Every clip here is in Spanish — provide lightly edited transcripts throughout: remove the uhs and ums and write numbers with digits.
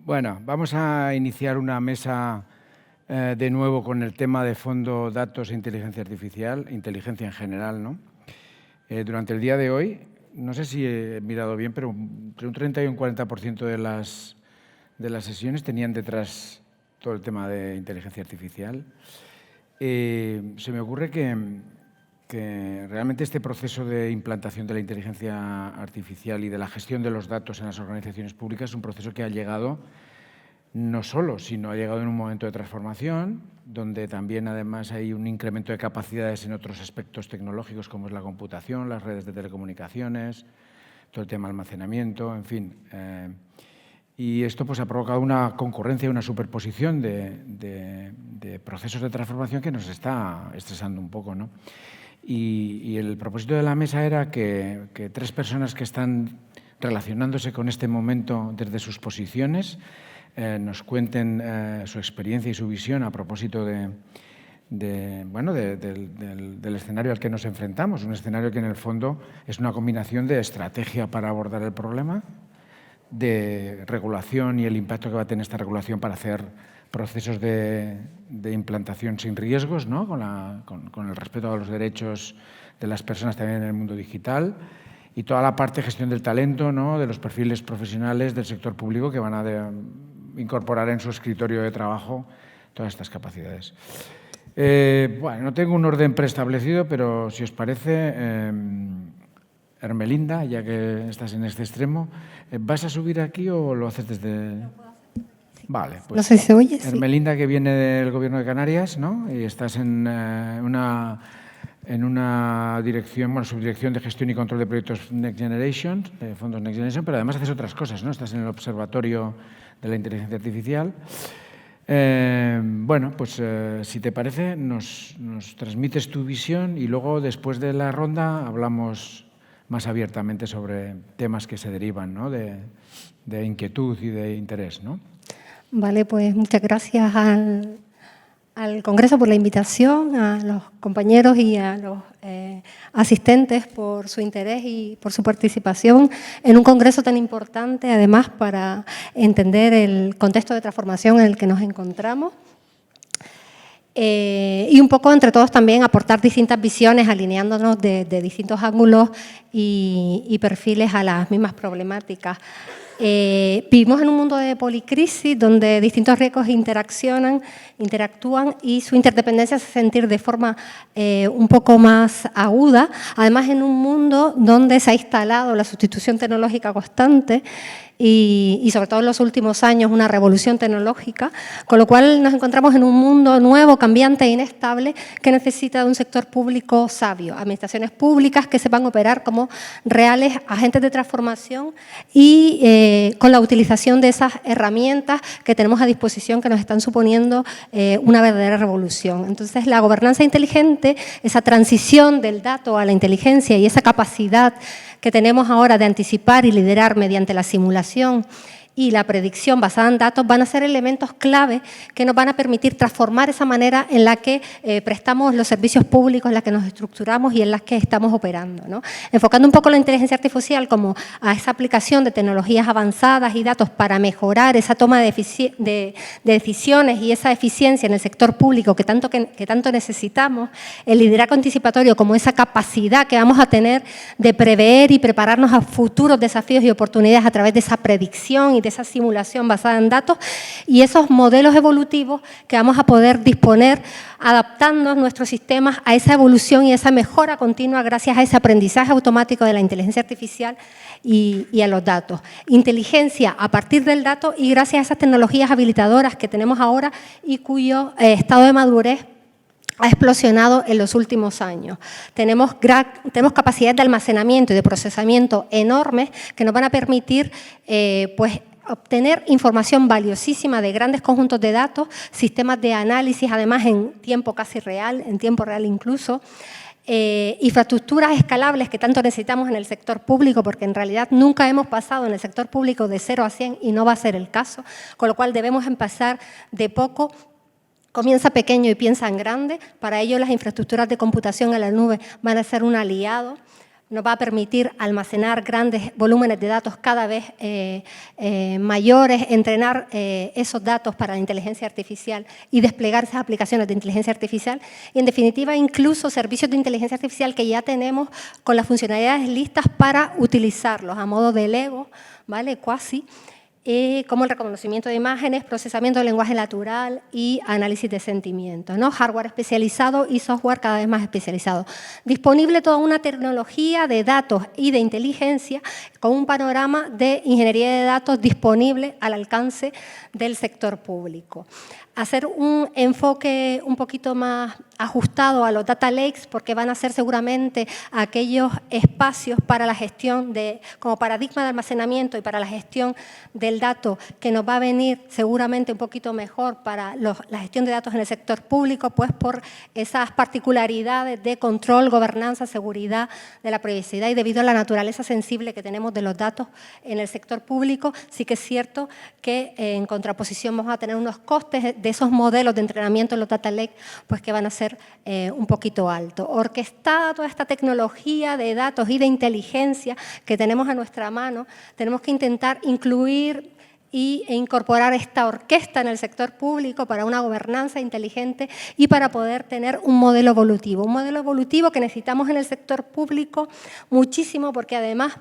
Bueno, vamos a iniciar una mesa de nuevo con el tema de fondo datos e inteligencia artificial, inteligencia en general, ¿no? Durante el día de hoy, no sé si he mirado bien, pero entre un 30 y un 40% de las sesiones tenían detrás todo el tema de inteligencia artificial. Se me ocurre que realmente este proceso de implantación de la inteligencia artificial y de la gestión de los datos en las organizaciones públicas es un proceso que ha llegado no solo, sino ha llegado en un momento de transformación, donde también además hay un incremento de capacidades en otros aspectos tecnológicos como es la computación, las redes de telecomunicaciones, todo el tema de almacenamiento, en fin. Y esto pues, ha provocado una concurrencia, una superposición de procesos de transformación que nos está estresando un poco, ¿no? Y el propósito de la mesa era que tres personas que están relacionándose con este momento desde sus posiciones nos cuenten su experiencia y su visión a propósito del escenario al que nos enfrentamos, un escenario que en el fondo es una combinación de estrategia para abordar el problema, de regulación y el impacto que va a tener esta regulación para hacer procesos de implantación sin riesgos, ¿no? con el respeto a los derechos de las personas también en el mundo digital, y toda la parte de gestión del talento, ¿no? de los perfiles profesionales del sector público que van a incorporar en su escritorio de trabajo todas estas capacidades. Bueno, no tengo un orden preestablecido, pero si os parece, Hermelinda, ya que estás en este extremo, ¿vas a subir aquí o lo haces desde...? Vale, pues no sé si se oye. Hermelinda, que viene del Gobierno de Canarias, ¿no? Y estás en una dirección, bueno, subdirección de gestión y control de proyectos Next Generation, fondos Next Generation, pero además haces otras cosas, ¿no? Estás en el Observatorio de la Inteligencia Artificial. Bueno, pues si te parece, nos transmites tu visión y luego, después de la ronda, hablamos más abiertamente sobre temas que se derivan, ¿no? de inquietud y de interés, ¿no? Vale, pues muchas gracias al Congreso por la invitación, a los compañeros y a los asistentes por su interés y por su participación en un congreso tan importante, además, para entender el contexto de transformación en el que nos encontramos. Y un poco entre todos también aportar distintas visiones, alineándonos de distintos ángulos y perfiles a las mismas problemáticas. Vivimos en un mundo de policrisis donde distintos riesgos interactúan y su interdependencia se hace sentir de forma un poco más aguda. Además, en un mundo donde se ha instalado la sustitución tecnológica constante y sobre todo en los últimos años una revolución tecnológica, con lo cual nos encontramos en un mundo nuevo, cambiante e inestable que necesita de un sector público sabio, administraciones públicas que sepan operar como reales agentes de transformación y con la utilización de esas herramientas que tenemos a disposición que nos están suponiendo una verdadera revolución. Entonces, la gobernanza inteligente, esa transición del dato a la inteligencia y esa capacidad que tenemos ahora de anticipar y liderar mediante la simulación y la predicción basada en datos van a ser elementos clave que nos van a permitir transformar esa manera en la que prestamos los servicios públicos, en la que nos estructuramos y en la que estamos operando, ¿no? Enfocando un poco la inteligencia artificial como a esa aplicación de tecnologías avanzadas y datos para mejorar esa toma de decisiones y esa eficiencia en el sector público que tanto necesitamos, el liderazgo anticipatorio como esa capacidad que vamos a tener de prever y prepararnos a futuros desafíos y oportunidades a través de esa predicción y de esa simulación basada en datos y esos modelos evolutivos que vamos a poder disponer adaptando nuestros sistemas a esa evolución y esa mejora continua gracias a ese aprendizaje automático de la inteligencia artificial y a los datos. Inteligencia a partir del dato y gracias a esas tecnologías habilitadoras que tenemos ahora y cuyo estado de madurez ha explosionado en los últimos años. Tenemos capacidades de almacenamiento y de procesamiento enormes que nos van a permitir pues, obtener información valiosísima de grandes conjuntos de datos, sistemas de análisis, además en tiempo casi real, en tiempo real incluso, infraestructuras escalables que tanto necesitamos en el sector público, porque en realidad nunca hemos pasado en el sector público de 0 a 100 y no va a ser el caso, con lo cual debemos empezar de poco. Comienza pequeño y piensa en grande. Para ello, las infraestructuras de computación en la nube van a ser un aliado nos va a permitir almacenar grandes volúmenes de datos cada vez mayores, entrenar esos datos para la inteligencia artificial y desplegar esas aplicaciones de inteligencia artificial. Y, en definitiva, incluso servicios de inteligencia artificial que ya tenemos con las funcionalidades listas para utilizarlos a modo de Lego, ¿vale? Cuasi. Como el reconocimiento de imágenes, procesamiento de lenguaje natural y análisis de sentimientos, ¿no? Hardware especializado y software cada vez más especializado. Disponible toda una tecnología de datos y de inteligencia con un panorama de ingeniería de datos disponible al alcance del sector público. Hacer un enfoque un poquito más ajustado a los data lakes, porque van a ser seguramente aquellos espacios para la gestión como paradigma de almacenamiento y para la gestión del dato que nos va a venir seguramente un poquito mejor para la gestión de datos en el sector público, pues por esas particularidades de control, gobernanza, seguridad de la privacidad y debido a la naturaleza sensible que tenemos de los datos en el sector público. Sí que es cierto que en contraposición vamos a tener unos costes de esos modelos de entrenamiento en los data lake, pues que van a ser un poquito altos. Orquestada toda esta tecnología de datos y de inteligencia que tenemos a nuestra mano, tenemos que intentar incluir e incorporar esta orquesta en el sector público para una gobernanza inteligente y para poder tener un modelo evolutivo que necesitamos en el sector público muchísimo, porque además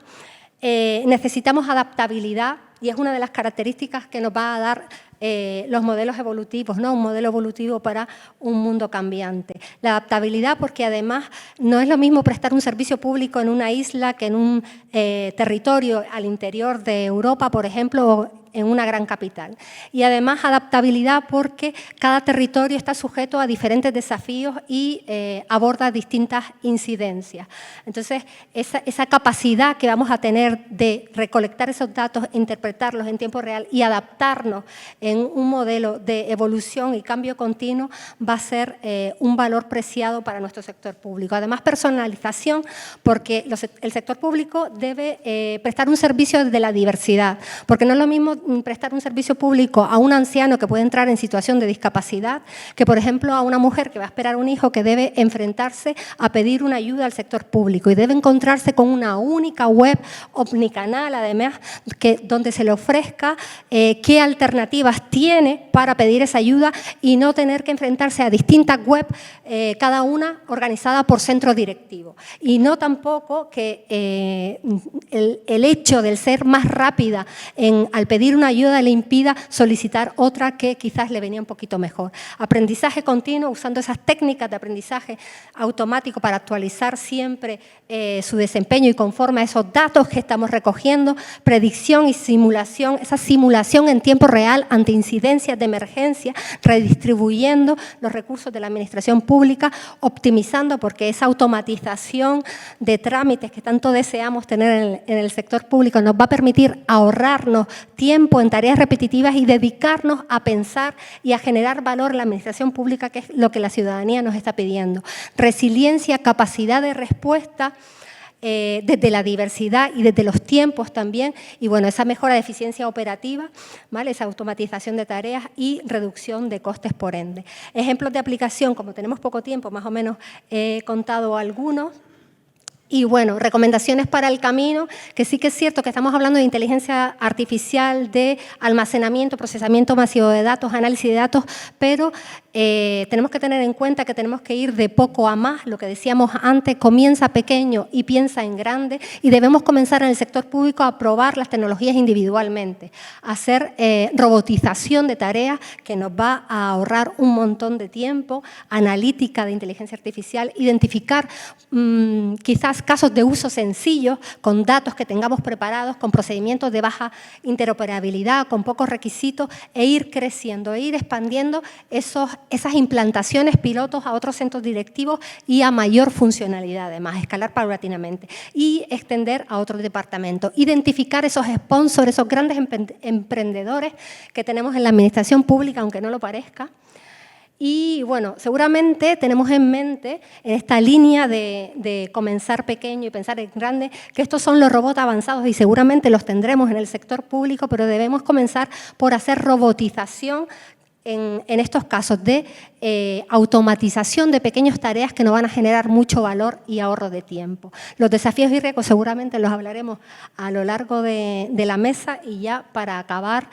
necesitamos adaptabilidad y es una de las características que nos va a dar los modelos evolutivos, ¿no? Un modelo evolutivo para un mundo cambiante. La adaptabilidad, porque además no es lo mismo prestar un servicio público en una isla que en un territorio al interior de Europa, por ejemplo, o en una gran capital. Y además adaptabilidad porque cada territorio está sujeto a diferentes desafíos y aborda distintas incidencias. Entonces, esa capacidad que vamos a tener de recolectar esos datos, interpretarlos en tiempo real y adaptarnos en un modelo de evolución y cambio continuo va a ser un valor preciado para nuestro sector público. Además, personalización, porque el sector público debe prestar un servicio de la diversidad, porque no es lo mismo prestar un servicio público a un anciano que puede entrar en situación de discapacidad que, por ejemplo, a una mujer que va a esperar un hijo que debe enfrentarse a pedir una ayuda al sector público y debe encontrarse con una única web omnicanal, además, donde se le ofrezca qué alternativas tiene para pedir esa ayuda y no tener que enfrentarse a distintas webs, cada una organizada por centro directivo. Y no tampoco que el hecho de ser más rápida al pedir una ayuda le impida solicitar otra que quizás le venía un poquito mejor. Aprendizaje continuo, usando esas técnicas de aprendizaje automático para actualizar siempre su desempeño y conforme a esos datos que estamos recogiendo, predicción y simulación, esa simulación en tiempo real ante incidencias de emergencia, redistribuyendo los recursos de la administración pública, optimizando, porque esa automatización de trámites que tanto deseamos tener en el sector público nos va a permitir ahorrarnos tiempo en tareas repetitivas y dedicarnos a pensar y a generar valor en la administración pública, que es lo que la ciudadanía nos está pidiendo. Resiliencia, capacidad de respuesta desde la diversidad y desde los tiempos también, y bueno, esa mejora de eficiencia operativa, ¿vale? Esa automatización de tareas y reducción de costes por ende. Ejemplos de aplicación, como tenemos poco tiempo, más o menos he contado algunos. Y bueno, recomendaciones para el camino, que sí que es cierto que estamos hablando de inteligencia artificial, de almacenamiento, procesamiento masivo de datos, análisis de datos, pero tenemos que tener en cuenta que tenemos que ir de poco a más. Lo que decíamos antes, comienza pequeño y piensa en grande, y debemos comenzar en el sector público a probar las tecnologías individualmente, a hacer robotización de tareas que nos va a ahorrar un montón de tiempo, analítica de inteligencia artificial, identificar quizás casos de uso sencillos, con datos que tengamos preparados, con procedimientos de baja interoperabilidad, con pocos requisitos, e ir creciendo, e ir expandiendo esas implantaciones pilotos a otros centros directivos y a mayor funcionalidad, además, escalar paulatinamente y extender a otros departamentos. Identificar esos sponsors, esos grandes emprendedores que tenemos en la administración pública, aunque no lo parezca. Y bueno, seguramente tenemos en mente, en esta línea de comenzar pequeño y pensar en grande, que estos son los robots avanzados y seguramente los tendremos en el sector público, pero debemos comenzar por hacer robotización en estos casos de automatización de pequeñas tareas que nos van a generar mucho valor y ahorro de tiempo. Los desafíos y riesgos seguramente los hablaremos a lo largo de la mesa, y ya para acabar,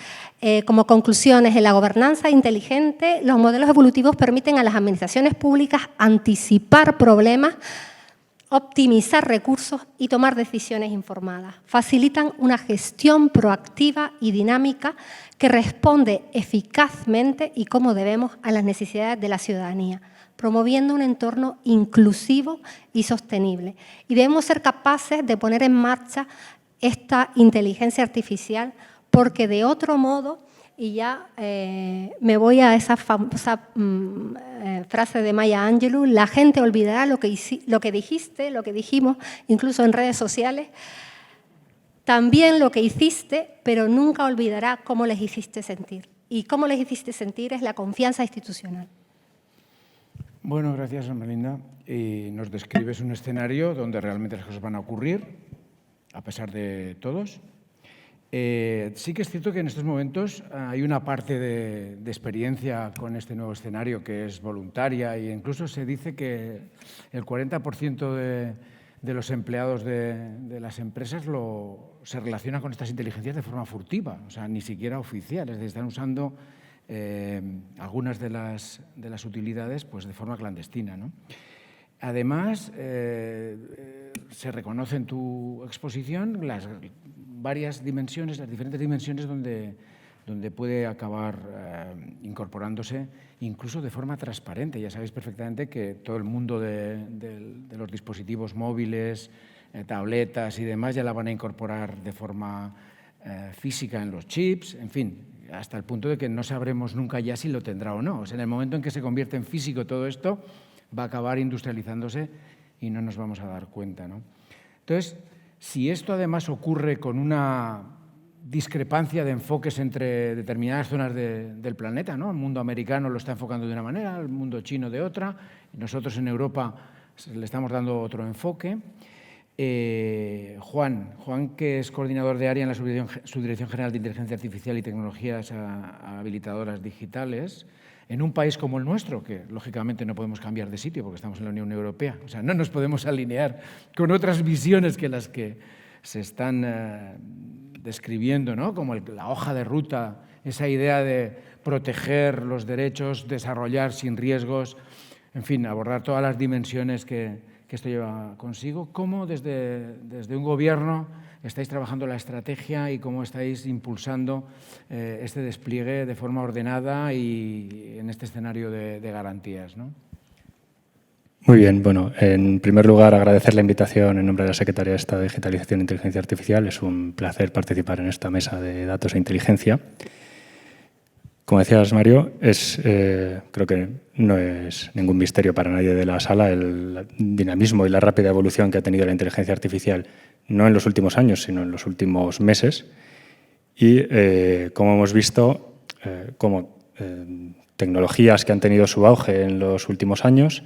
como conclusiones, en la gobernanza inteligente, los modelos evolutivos permiten a las administraciones públicas anticipar problemas, optimizar recursos y tomar decisiones informadas. Facilitan una gestión proactiva y dinámica que responde eficazmente y como debemos a las necesidades de la ciudadanía, promoviendo un entorno inclusivo y sostenible. Y debemos ser capaces de poner en marcha esta inteligencia artificial, porque de otro modo, y ya me voy a esa famosa frase de Maya Angelou, la gente olvidará lo que dijiste, lo que dijimos, incluso en redes sociales, también lo que hiciste, pero nunca olvidará cómo les hiciste sentir. Y cómo les hiciste sentir es la confianza institucional. Bueno, gracias, Melinda. Y nos describes un escenario donde realmente las cosas van a ocurrir, a pesar de todos. Sí que es cierto que en estos momentos hay una parte de experiencia con este nuevo escenario que es voluntaria, e incluso se dice que el 40% de los empleados de las empresas se relaciona con estas inteligencias de forma furtiva, o sea, ni siquiera oficial, es decir, están usando algunas de las utilidades pues, de forma clandestina, ¿no? Además, se reconoce en tu exposición las varias dimensiones, las diferentes dimensiones donde puede acabar incorporándose incluso de forma transparente. Ya sabéis perfectamente que todo el mundo de los dispositivos móviles, tabletas y demás ya la van a incorporar de forma física en los chips, en fin, hasta el punto de que no sabremos nunca ya si lo tendrá o no. O sea, en el momento en que se convierte en físico todo esto, va a acabar industrializándose y no nos vamos a dar cuenta, ¿no? Entonces, si esto además ocurre con una discrepancia de enfoques entre determinadas zonas del planeta, ¿no? El mundo americano lo está enfocando de una manera, el mundo chino de otra, y nosotros en Europa le estamos dando otro enfoque. Juan, que es coordinador de área en la Subdirección General de Inteligencia Artificial y Tecnologías Habilitadoras Digitales, en un país como el nuestro, que lógicamente no podemos cambiar de sitio porque estamos en la Unión Europea, o sea, no nos podemos alinear con otras visiones que las que se están describiendo, ¿no? Como la hoja de ruta, esa idea de proteger los derechos, desarrollar sin riesgos, en fin, abordar todas las dimensiones que esto lleva consigo. ¿Cómo desde un gobierno estáis trabajando la estrategia y cómo estáis impulsando este despliegue de forma ordenada y en este escenario de garantías, ¿no? Muy bien, bueno, en primer lugar agradecer la invitación en nombre de la Secretaría de Estado de Digitalización e Inteligencia Artificial. Es un placer participar en esta mesa de datos e inteligencia. Como decías, Mario, creo que no es ningún misterio para nadie de la sala el dinamismo y la rápida evolución que ha tenido la inteligencia artificial, no en los últimos años, sino en los últimos meses. Y como hemos visto, como tecnologías que han tenido su auge en los últimos años,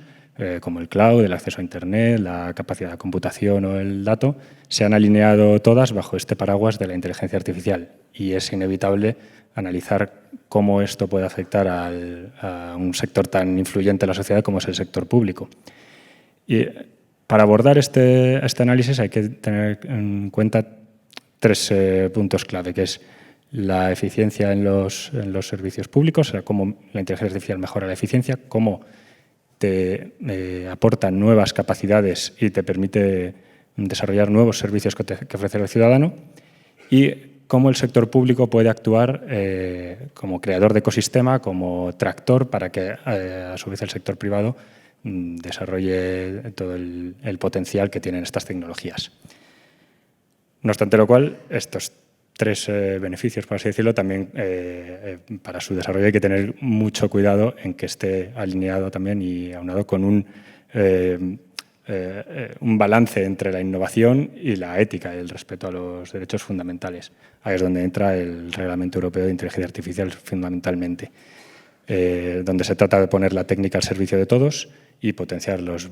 como el cloud, el acceso a Internet, la capacidad de computación o el dato, se han alineado todas bajo este paraguas de la inteligencia artificial. Y es inevitable analizar cómo esto puede afectar a un sector tan influyente en la sociedad como es el sector público. Y para abordar este análisis hay que tener en cuenta tres puntos clave, que es la eficiencia en los servicios públicos, o sea, cómo la inteligencia artificial mejora la eficiencia, cómo te aporta nuevas capacidades y te permite desarrollar nuevos servicios que ofrece el ciudadano, y cómo el sector público puede actuar como creador de ecosistema, como tractor para que a su vez el sector privado desarrolle todo el potencial que tienen estas tecnologías. No obstante lo cual, estos tres beneficios, por así decirlo, también para su desarrollo hay que tener mucho cuidado en que esté alineado también y aunado con un balance entre la innovación y la ética y el respeto a los derechos fundamentales. Ahí es donde entra el Reglamento Europeo de Inteligencia Artificial fundamentalmente, donde se trata de poner la técnica al servicio de todos y potenciar los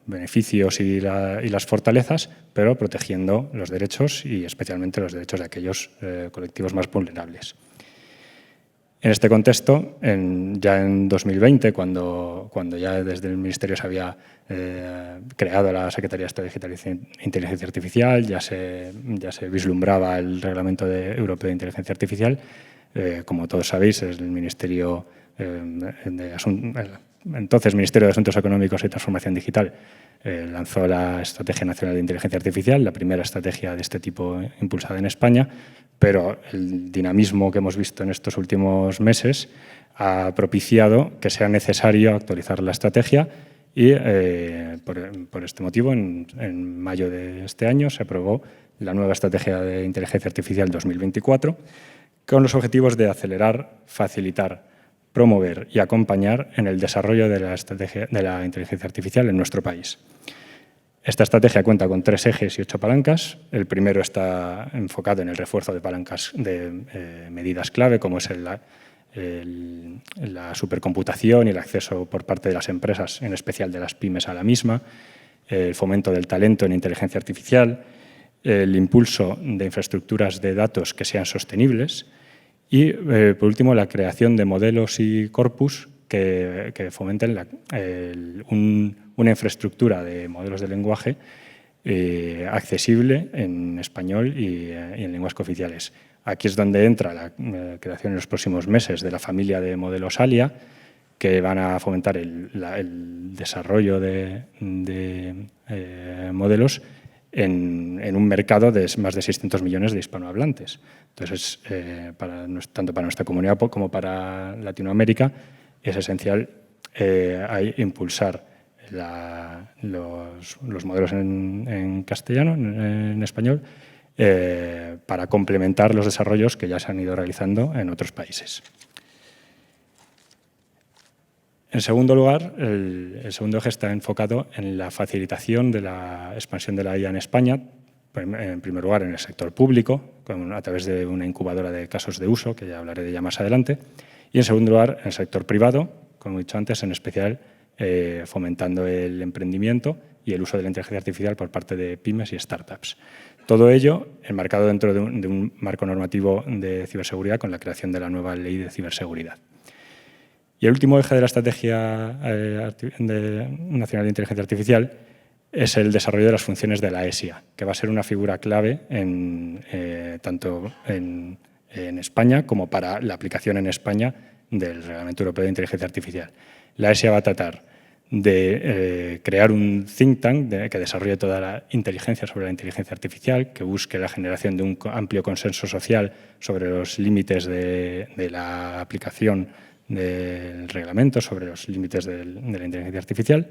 beneficios y las fortalezas, pero protegiendo los derechos y especialmente los derechos de aquellos colectivos más vulnerables. En este contexto, ya en 2020, cuando ya desde el Ministerio se había creado la Secretaría de Estado de Digitalización e Inteligencia Artificial, ya se vislumbraba el Reglamento Europeo de Inteligencia Artificial. Como todos sabéis, el Ministerio entonces Ministerio de Asuntos Económicos y Transformación Digital lanzó la Estrategia Nacional de Inteligencia Artificial, la primera estrategia de este tipo impulsada en España, pero el dinamismo que hemos visto en estos últimos meses ha propiciado que sea necesario actualizar la estrategia y por este motivo en mayo de este año se aprobó la nueva Estrategia de Inteligencia Artificial 2024 con los objetivos de acelerar, facilitar, promover y acompañar en el desarrollo de la inteligencia artificial en nuestro país. Esta estrategia cuenta con 3 ejes y 8 palancas. El primero está enfocado en el refuerzo de palancas de medidas clave, como es la supercomputación y el acceso por parte de las empresas, en especial de las pymes, a la misma, el fomento del talento en inteligencia artificial, el impulso de infraestructuras de datos que sean sostenibles y, por último, la creación de modelos y corpus que fomenten una infraestructura de modelos de lenguaje accesible en español y en lenguas cooficiales. Aquí es donde entra la creación en los próximos meses de la familia de modelos ALIA, que van a fomentar el desarrollo de modelos en un mercado de más de 600 millones de hispanohablantes. Entonces, tanto para nuestra comunidad como para Latinoamérica, es esencial impulsar los modelos en castellano, en español, para complementar los desarrollos que ya se han ido realizando en otros países. En segundo lugar, el segundo eje está enfocado en la facilitación de la expansión de la IA en España, en primer lugar en el sector público, a través de una incubadora de casos de uso, que ya hablaré de ella más adelante, y en segundo lugar en el sector privado, como he dicho antes, en especial fomentando el emprendimiento y el uso de la inteligencia artificial por parte de pymes y startups. Todo ello enmarcado dentro de un marco normativo de ciberseguridad con la creación de la nueva Ley de Ciberseguridad. Y el último eje de la Estrategia Nacional de Inteligencia Artificial es el desarrollo de las funciones de la ESIA, que va a ser una figura clave tanto en España como para la aplicación en España del Reglamento Europeo de Inteligencia Artificial. La ESIA va a tratar de crear un think tank que desarrolle toda la inteligencia sobre la inteligencia artificial, que busque la generación de un amplio consenso social sobre los límites de la aplicación del reglamento, sobre los límites de la inteligencia artificial.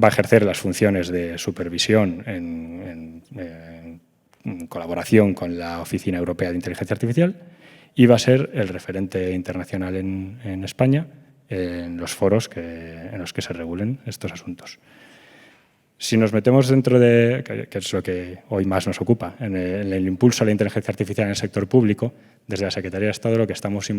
Va a ejercer las funciones de supervisión en colaboración con la Oficina Europea de Inteligencia Artificial y va a ser el referente internacional en España en los foros en los que se regulen estos asuntos. Si nos metemos dentro que es lo que hoy más nos ocupa, en el impulso a la inteligencia artificial en el sector público, desde la Secretaría de Estado lo que estamos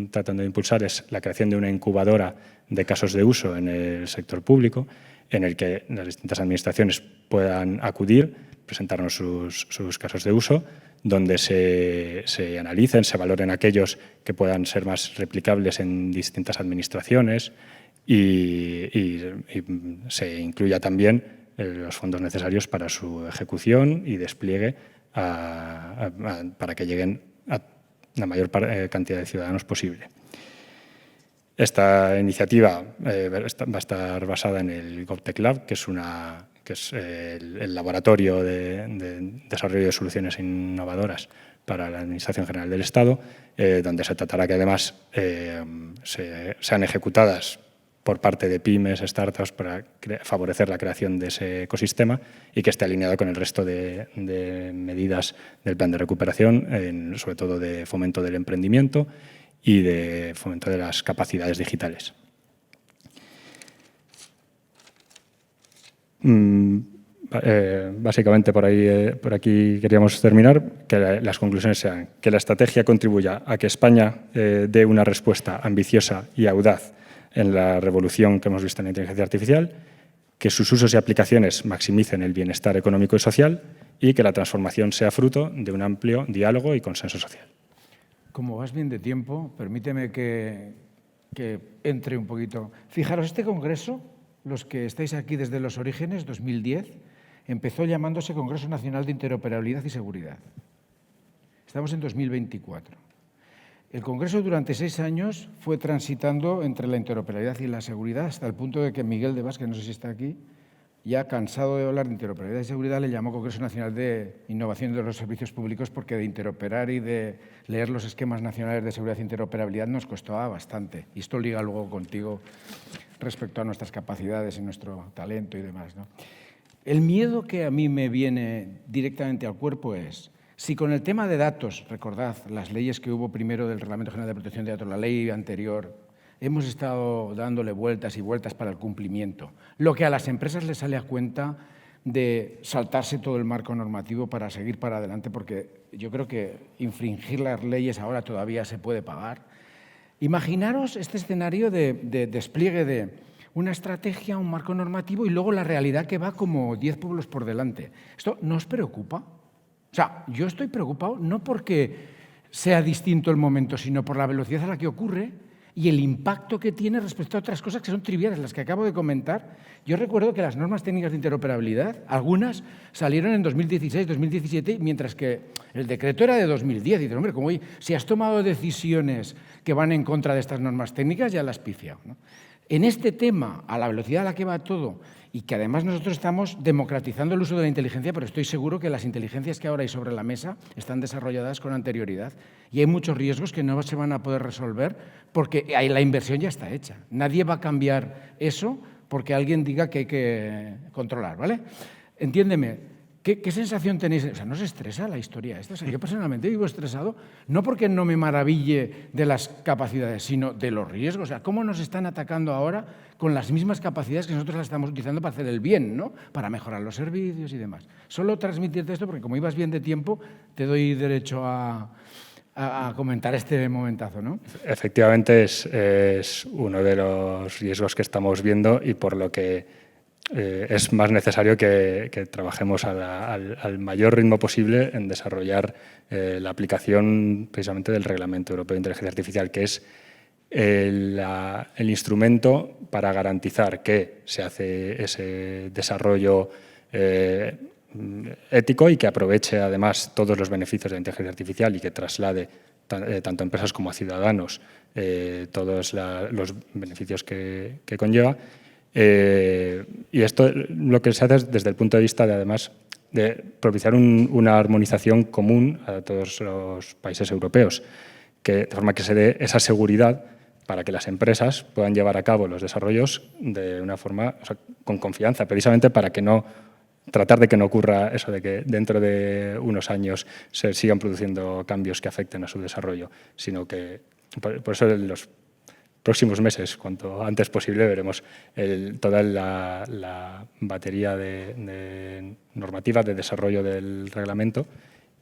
tratando de impulsar es la creación de una incubadora de casos de uso en el sector público, en el que las distintas administraciones puedan acudir, presentarnos sus casos de uso, donde se analicen, se valoren aquellos que puedan ser más replicables en distintas administraciones y se incluya también los fondos necesarios para su ejecución y despliegue para que lleguen a la mayor cantidad de ciudadanos posible. Esta iniciativa va a estar basada en el GovTech Lab, que es el laboratorio de desarrollo de soluciones innovadoras para la Administración General del Estado, donde se tratará que además sean ejecutadas por parte de pymes, startups, para favorecer la creación de ese ecosistema y que esté alineado con el resto de medidas del plan de recuperación, sobre todo de fomento del emprendimiento y de fomento de las capacidades digitales. Básicamente por aquí queríamos terminar, que las conclusiones sean que la estrategia contribuya a que España dé una respuesta ambiciosa y audaz en la revolución que hemos visto en la inteligencia artificial, que sus usos y aplicaciones maximicen el bienestar económico y social y que la transformación sea fruto de un amplio diálogo y consenso social. como vas bien de tiempo, permíteme que entre un poquito. Fijaros, este congreso, los que estáis aquí desde los orígenes, 2010, empezó llamándose Congreso Nacional de Interoperabilidad y Seguridad. Estamos en 2024. El congreso durante 6 años fue transitando entre la interoperabilidad y la seguridad hasta el punto de que Miguel de Bas, que no sé si está aquí, ya cansado de hablar de interoperabilidad y seguridad, le llamó Congreso Nacional de Innovación de los Servicios Públicos, porque de interoperar y de leer los esquemas nacionales de seguridad e interoperabilidad nos costaba bastante. Y esto liga luego contigo respecto a nuestras capacidades y nuestro talento y demás, ¿no? El miedo que a mí me viene directamente al cuerpo es, si con el tema de datos, recordad las leyes que hubo primero del Reglamento General de Protección de Datos, la ley anterior, hemos estado dándole vueltas y vueltas para el cumplimiento, lo que a las empresas les sale a cuenta de saltarse todo el marco normativo para seguir para adelante, porque yo creo que infringir las leyes ahora todavía se puede pagar. Imaginaros este escenario de despliegue de una estrategia, un marco normativo y luego la realidad que va como 10 pueblos por delante. ¿Esto no os preocupa? O sea, yo estoy preocupado no porque sea distinto el momento, sino por la velocidad a la que ocurre y el impacto que tiene respecto a otras cosas que son triviales, las que acabo de comentar. Yo recuerdo que las normas técnicas de interoperabilidad, algunas salieron en 2016, 2017, mientras que el decreto era de 2010. Y dices, hombre, como si has tomado decisiones que van en contra de estas normas técnicas, ya las has pifiado, ¿no? En este tema, a la velocidad a la que va todo, y que además nosotros estamos democratizando el uso de la inteligencia, pero estoy seguro que las inteligencias que ahora hay sobre la mesa están desarrolladas con anterioridad y hay muchos riesgos que no se van a poder resolver porque la inversión ya está hecha. Nadie va a cambiar eso porque alguien diga que hay que controlar, ¿vale? Entiéndeme. ¿Qué sensación tenéis? O sea, ¿no os estresa la historia esta? O sea, yo personalmente vivo estresado, no porque no me maraville de las capacidades, sino de los riesgos. O sea, ¿cómo nos están atacando ahora con las mismas capacidades que nosotros las estamos utilizando para hacer el bien, ¿no? Para mejorar los servicios y demás? Solo transmitirte esto, porque como ibas bien de tiempo, te doy derecho a comentar este momentazo, ¿no? Efectivamente, es uno de los riesgos que estamos viendo y por lo que es más necesario que trabajemos al mayor ritmo posible en desarrollar la aplicación precisamente del Reglamento Europeo de Inteligencia Artificial, que es el instrumento para garantizar que se hace ese desarrollo ético y que aproveche además todos los beneficios de la inteligencia artificial y que traslade tanto a empresas como a ciudadanos todos los beneficios que conlleva. Y esto lo que se hace es desde el punto de vista de, además, de propiciar una armonización común a todos los países europeos, de forma que se dé esa seguridad para que las empresas puedan llevar a cabo los desarrollos de una forma, o sea, con confianza, precisamente para que tratar de que no ocurra eso de que dentro de unos años se sigan produciendo cambios que afecten a su desarrollo, sino que, por eso en los próximos meses, cuanto antes posible, veremos toda la batería de normativa de desarrollo del reglamento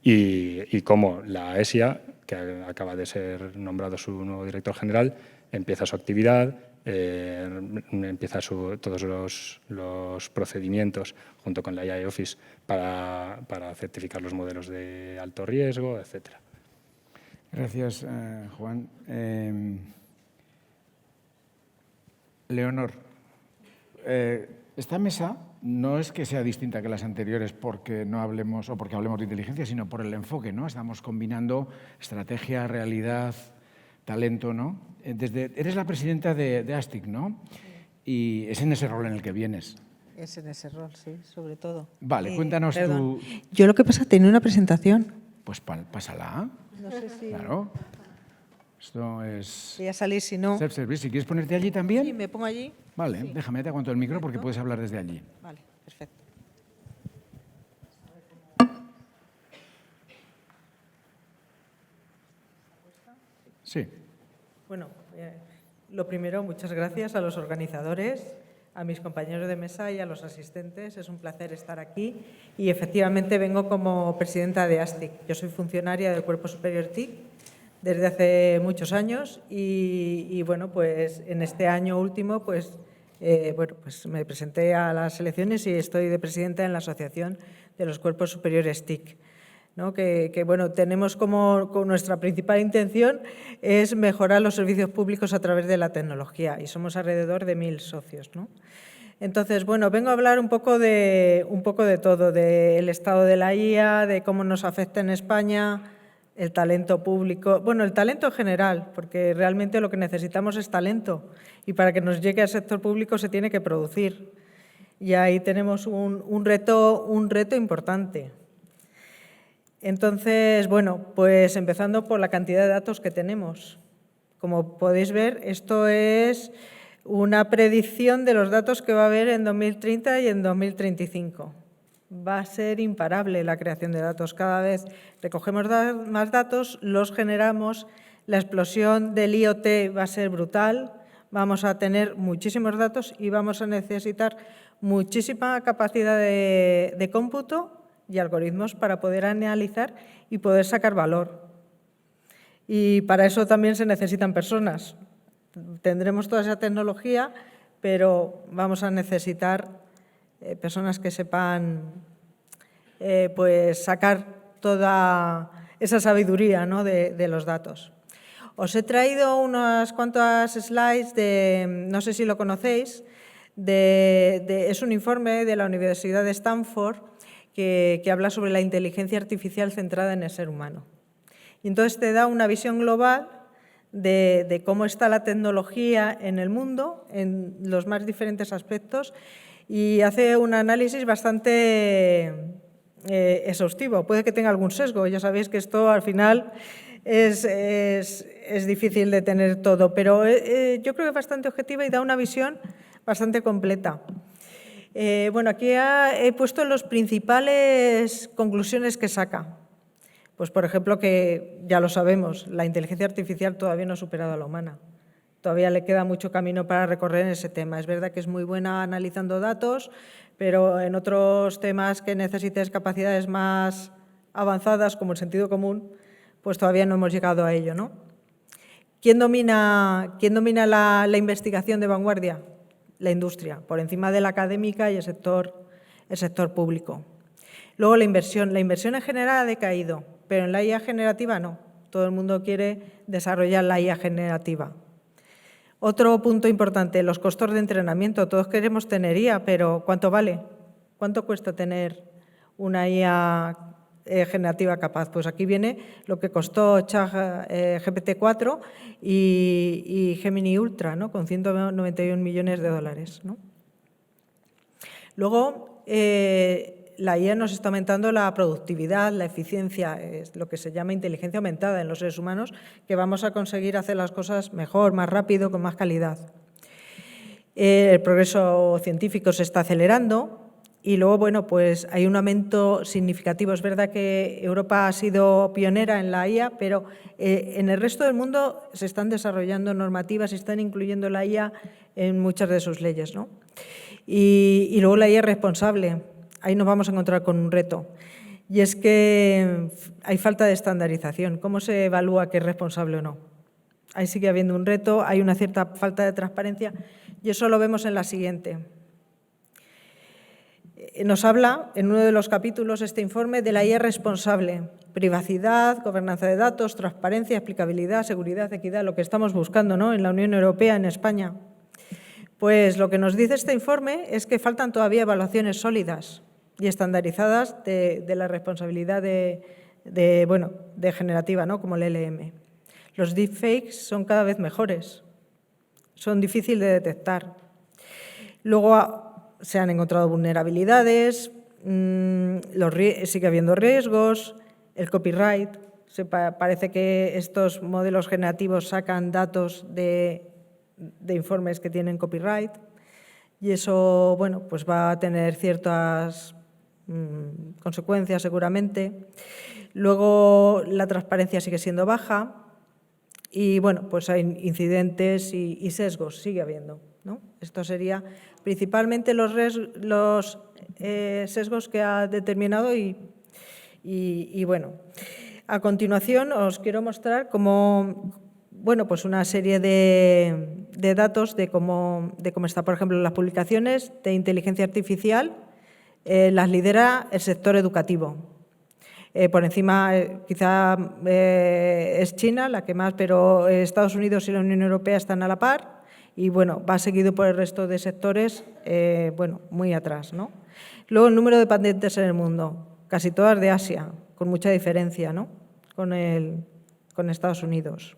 y cómo la ESIA, que acaba de ser nombrado su nuevo director general, empieza su actividad, empieza todos los procedimientos junto con la AI Office para certificar los modelos de alto riesgo, etc. Gracias, Juan. Leonor, esta mesa no es que sea distinta que las anteriores porque no hablemos o porque hablemos de inteligencia, sino por el enfoque, ¿no? Estamos combinando estrategia, realidad, talento, ¿no? Eres la presidenta de ASTIC, ¿no? Y es en ese rol en el que vienes. Es en ese rol, sí, sobre todo. Vale, cuéntanos tú. Yo lo que pasa, tenía una presentación. Pues pásala. No sé si... Claro. Esto es... Voy a salir si no... Self-service. Si quieres ponerte allí también. Sí, me pongo allí. Vale, sí. Déjame, te aguanto el micro porque puedes hablar desde allí. Vale, perfecto. Sí. Bueno, lo primero, muchas gracias a los organizadores, a mis compañeros de mesa y a los asistentes. Es un placer estar aquí y efectivamente vengo como presidenta de ASTIC. Yo soy funcionaria del Cuerpo Superior TIC desde hace muchos años y bueno, pues en este año último pues me presenté a las elecciones y estoy de presidenta en la Asociación de los Cuerpos Superiores TIC. ¿no? Bueno, tenemos como nuestra principal intención es mejorar los servicios públicos a través de la tecnología y somos alrededor de 1000 socios, ¿no? Entonces, bueno, vengo a hablar un poco de todo, del estado de la IA, de cómo nos afecta en España, el talento público, bueno, el talento en general, porque realmente lo que necesitamos es talento y para que nos llegue al sector público se tiene que producir. Y ahí tenemos un reto importante. Entonces, bueno, pues empezando por la cantidad de datos que tenemos. Como podéis ver, esto es una predicción de los datos que va a haber en 2030 y en 2035. Va a ser imparable la creación de datos. Cada vez recogemos más datos, los generamos, la explosión del IoT va a ser brutal, vamos a tener muchísimos datos y vamos a necesitar muchísima capacidad de cómputo y algoritmos para poder analizar y poder sacar valor. Y para eso también se necesitan personas. Tendremos toda esa tecnología, pero vamos a necesitar personas que sepan pues sacar toda esa sabiduría, ¿no? de los datos. Os he traído unas cuantas slides de, no sé si lo conocéis, es un informe de la Universidad de Stanford que habla sobre la inteligencia artificial centrada en el ser humano. Y entonces te da una visión global de cómo está la tecnología en el mundo, en los más diferentes aspectos, y hace un análisis bastante exhaustivo. Puede que tenga algún sesgo, ya sabéis que esto al final es difícil de tener todo, pero yo creo que es bastante objetiva y da una visión bastante completa. Bueno, aquí he puesto las principales conclusiones que saca. Pues, por ejemplo, que ya lo sabemos, la inteligencia artificial todavía no ha superado a la humana. Todavía le queda mucho camino para recorrer en ese tema. Es verdad que es muy buena analizando datos, pero en otros temas que necesites capacidades más avanzadas, como el sentido común, pues todavía no hemos llegado a ello, ¿no? ¿Quién domina la investigación de vanguardia? La industria, por encima de la académica y el sector público. Luego la inversión en general ha decaído, pero en la IA generativa no. Todo el mundo quiere desarrollar la IA generativa. Otro punto importante, los costos de entrenamiento. Todos queremos tener IA, pero ¿cuánto vale? ¿Cuánto cuesta tener una IA generativa capaz? Pues aquí viene lo que costó GPT-4 y Gemini Ultra, ¿no? Con 191 millones de dólares, ¿no? Luego, la IA nos está aumentando la productividad, la eficiencia, es lo que se llama inteligencia aumentada en los seres humanos, que vamos a conseguir hacer las cosas mejor, más rápido, con más calidad. El progreso científico se está acelerando y luego, bueno, pues hay un aumento significativo. Es verdad que Europa ha sido pionera en la IA, pero en el resto del mundo se están desarrollando normativas y están incluyendo la IA en muchas de sus leyes, ¿no? Y luego la IA responsable. Ahí nos vamos a encontrar con un reto. Y es que hay falta de estandarización. ¿Cómo se evalúa que es responsable o no? Ahí sigue habiendo un reto, hay una cierta falta de transparencia y eso lo vemos en la siguiente. Nos habla, en uno de los capítulos, este informe, de la IA responsable. Privacidad, gobernanza de datos, transparencia, explicabilidad, seguridad, equidad, lo que estamos buscando, ¿no? En la Unión Europea, en España. Pues lo que nos dice este informe es que faltan todavía evaluaciones sólidas y estandarizadas de la responsabilidad de generativa, ¿no? Como el LM. Los deepfakes son cada vez mejores, son difíciles de detectar. Luego se han encontrado vulnerabilidades, sigue habiendo riesgos, el copyright. Parece que estos modelos generativos sacan datos de informes que tienen copyright y eso, bueno, pues va a tener ciertas consecuencias seguramente. Luego la transparencia sigue siendo baja y, bueno, pues hay incidentes y sesgos, sigue habiendo, ¿no? Esto sería principalmente los sesgos que ha determinado y bueno. A continuación os quiero mostrar cómo, bueno, pues una serie de datos de cómo está, por ejemplo, las publicaciones de inteligencia artificial, las lidera el sector educativo. Por encima, quizá es China la que más, pero Estados Unidos y la Unión Europea están a la par y, bueno, va seguido por el resto de sectores, bueno, muy atrás, ¿no? Luego, el número de patentes en el mundo, casi todas de Asia, con mucha diferencia, ¿no? Con Estados Unidos.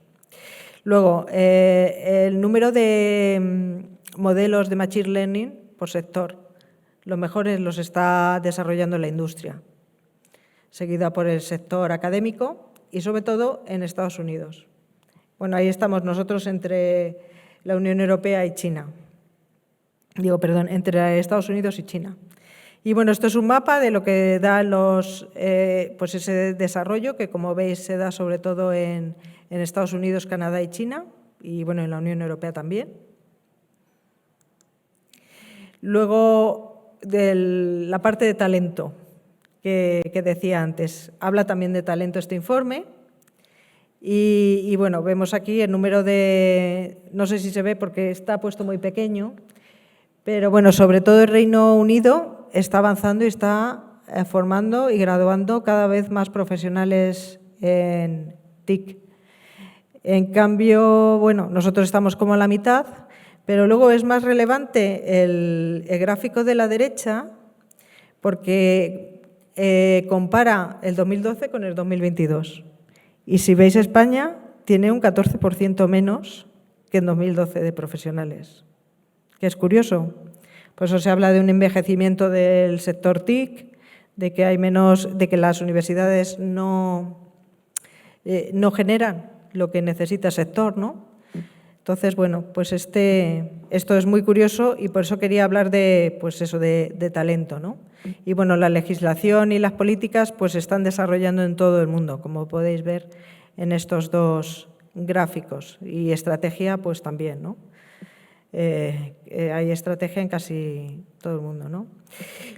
Luego, el número de modelos de Machine Learning por sector, los mejores los está desarrollando la industria, seguida por el sector académico y, sobre todo, en Estados Unidos. Bueno, ahí estamos nosotros entre la Unión Europea y China. Entre Estados Unidos y China. Y, bueno, esto es un mapa de lo que da pues ese desarrollo, que, como veis, se da sobre todo en Estados Unidos, Canadá y China, y, bueno, en la Unión Europea también. Luego, la parte de talento que decía antes. Habla también de talento este informe. Y, bueno, vemos aquí el número de… No sé si se ve porque está puesto muy pequeño, pero, bueno, sobre todo el Reino Unido está avanzando y está formando y graduando cada vez más profesionales en TIC. En cambio, bueno, nosotros estamos como a la mitad, pero luego es más relevante el gráfico de la derecha porque compara el 2012 con el 2022. Y si veis, España tiene un 14% menos que en 2012 de profesionales, que es curioso. Por eso se habla de un envejecimiento del sector TIC, de que hay menos, de que las universidades no generan lo que necesita el sector, ¿no? Entonces, bueno, pues esto es muy curioso y por eso quería hablar de, pues eso, de talento, ¿no? Y, bueno, la legislación y las políticas pues se están desarrollando en todo el mundo, como podéis ver en estos dos gráficos, y estrategia pues también, ¿no? Hay estrategia en casi todo el mundo, ¿no?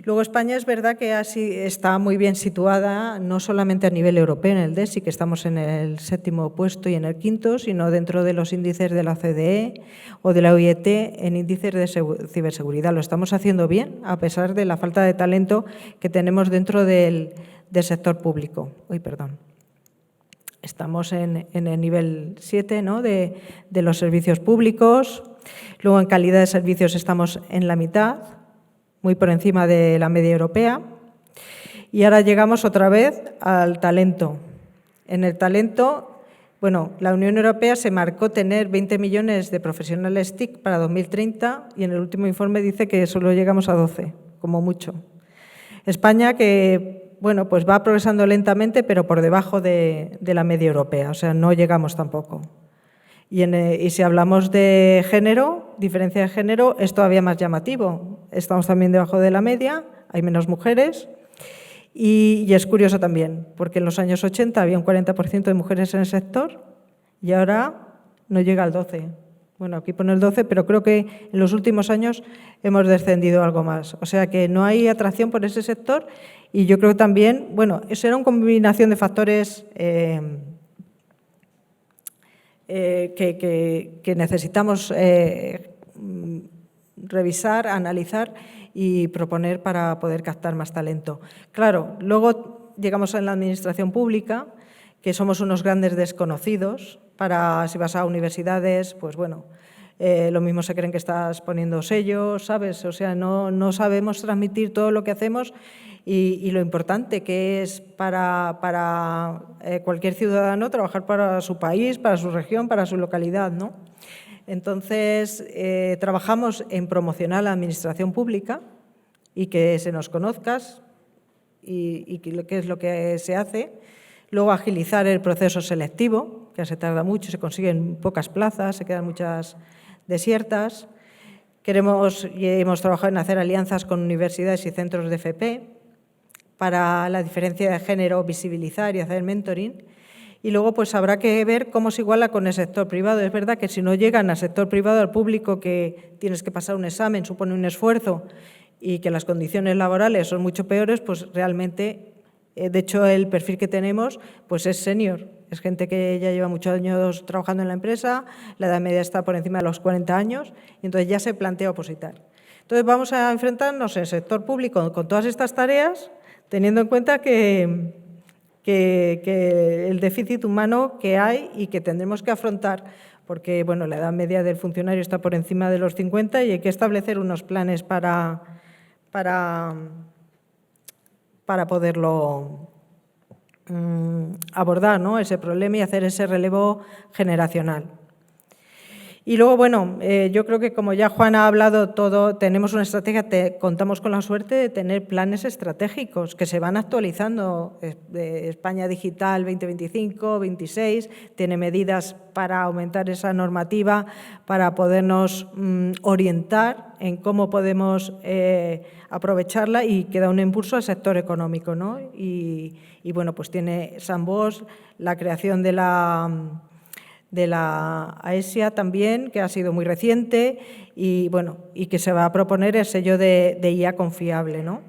Luego, España es verdad que está muy bien situada, no solamente a nivel europeo en el DESI, que estamos en el 7º puesto y en el 5º, sino dentro de los índices de la OCDE o de la OIT en índices de ciberseguridad. Lo estamos haciendo bien, a pesar de la falta de talento que tenemos dentro del sector público. Estamos en el nivel 7, ¿no? de los servicios públicos. Luego, en calidad de servicios estamos en la mitad, muy por encima de la media europea. Y ahora llegamos otra vez al talento. En el talento, bueno, la Unión Europea se marcó tener 20 millones de profesionales TIC para 2030 y en el último informe dice que solo llegamos a 12, como mucho. España, que, bueno, pues va progresando lentamente, pero por debajo de la media europea, o sea, no llegamos tampoco. Y si hablamos de género, diferencia de género, es todavía más llamativo. Estamos también debajo de la media, hay menos mujeres y es curioso también, porque en los años 80 había un 40% de mujeres en el sector y ahora no llega al 12%. Bueno, aquí pone el 12%, pero creo que en los últimos años hemos descendido algo más. O sea que no hay atracción por ese sector y yo creo que también, bueno, eso era una combinación de factores que necesitamos revisar, analizar y proponer para poder captar más talento. Claro, luego llegamos a la administración pública, que somos unos grandes desconocidos. Si vas a universidades, pues bueno, lo mismo se creen que estás poniendo sellos, ¿sabes? O sea, no sabemos transmitir todo lo que hacemos y lo importante que es para cualquier ciudadano trabajar para su país, para su región, para su localidad, ¿no? Entonces, trabajamos en promocionar la administración pública y que se nos conozca y qué es lo que se hace. Luego, agilizar el proceso selectivo, que se tarda mucho, se consiguen pocas plazas, se quedan muchas desiertas. Queremos y hemos trabajado en hacer alianzas con universidades y centros de FP para la diferencia de género, visibilizar y hacer mentoring. Y luego pues habrá que ver cómo se iguala con el sector privado. Es verdad que si no llegan al sector privado, al público, que tienes que pasar un examen, supone un esfuerzo y que las condiciones laborales son mucho peores, pues realmente, de hecho, el perfil que tenemos pues es senior. Es gente que ya lleva muchos años trabajando en la empresa, la edad media está por encima de los 40 años y entonces ya se plantea opositar. Entonces vamos a enfrentarnos en el sector público con todas estas tareas, teniendo en cuenta que el déficit humano que hay y que tendremos que afrontar, porque bueno, la edad media del funcionario está por encima de los 50 y hay que establecer unos planes para poderlo abordar, ¿no?, ese problema y hacer ese relevo generacional. Y luego, bueno, yo creo que como ya Juan ha hablado todo, tenemos una estrategia, contamos con la suerte de tener planes estratégicos que se van actualizando. España Digital 2025, 26, tiene medidas para aumentar esa normativa, para podernos orientar en cómo podemos aprovecharla y que da un impulso al sector económico, ¿no? Y bueno, pues tiene Sandbox, la creación de la AESIA también, que ha sido muy reciente y, bueno, y que se va a proponer el sello de IA confiable, ¿no?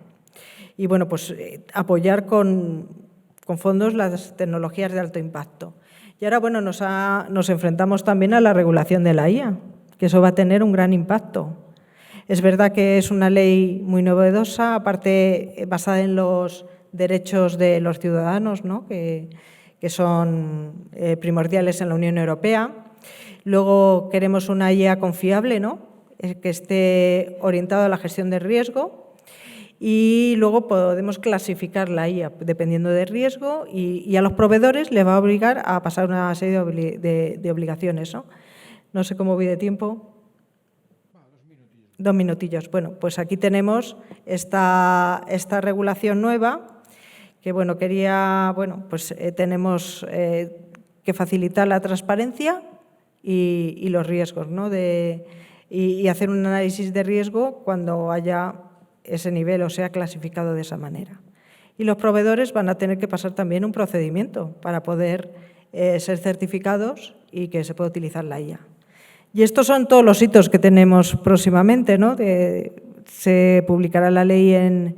Y, bueno, pues apoyar con fondos las tecnologías de alto impacto. Y ahora, bueno, nos enfrentamos también a la regulación de la IA, que eso va a tener un gran impacto. Es verdad que es una ley muy novedosa, aparte basada en los derechos de los ciudadanos, ¿no?, que son primordiales en la Unión Europea. Luego queremos una IA confiable, ¿no?, que esté orientada a la gestión de riesgo, y luego podemos clasificar la IA dependiendo del riesgo y a los proveedores les va a obligar a pasar una serie de obligaciones, ¿no? No sé cómo voy de tiempo. 2 minutillos. Bueno, pues aquí tenemos esta regulación nueva que, bueno, pues tenemos que facilitar la transparencia y los riesgos, ¿no?, y hacer un análisis de riesgo cuando haya ese nivel o sea clasificado de esa manera. Y los proveedores van a tener que pasar también un procedimiento para poder ser certificados y que se pueda utilizar la IA. Y estos son todos los hitos que tenemos próximamente, ¿no? Se publicará la ley en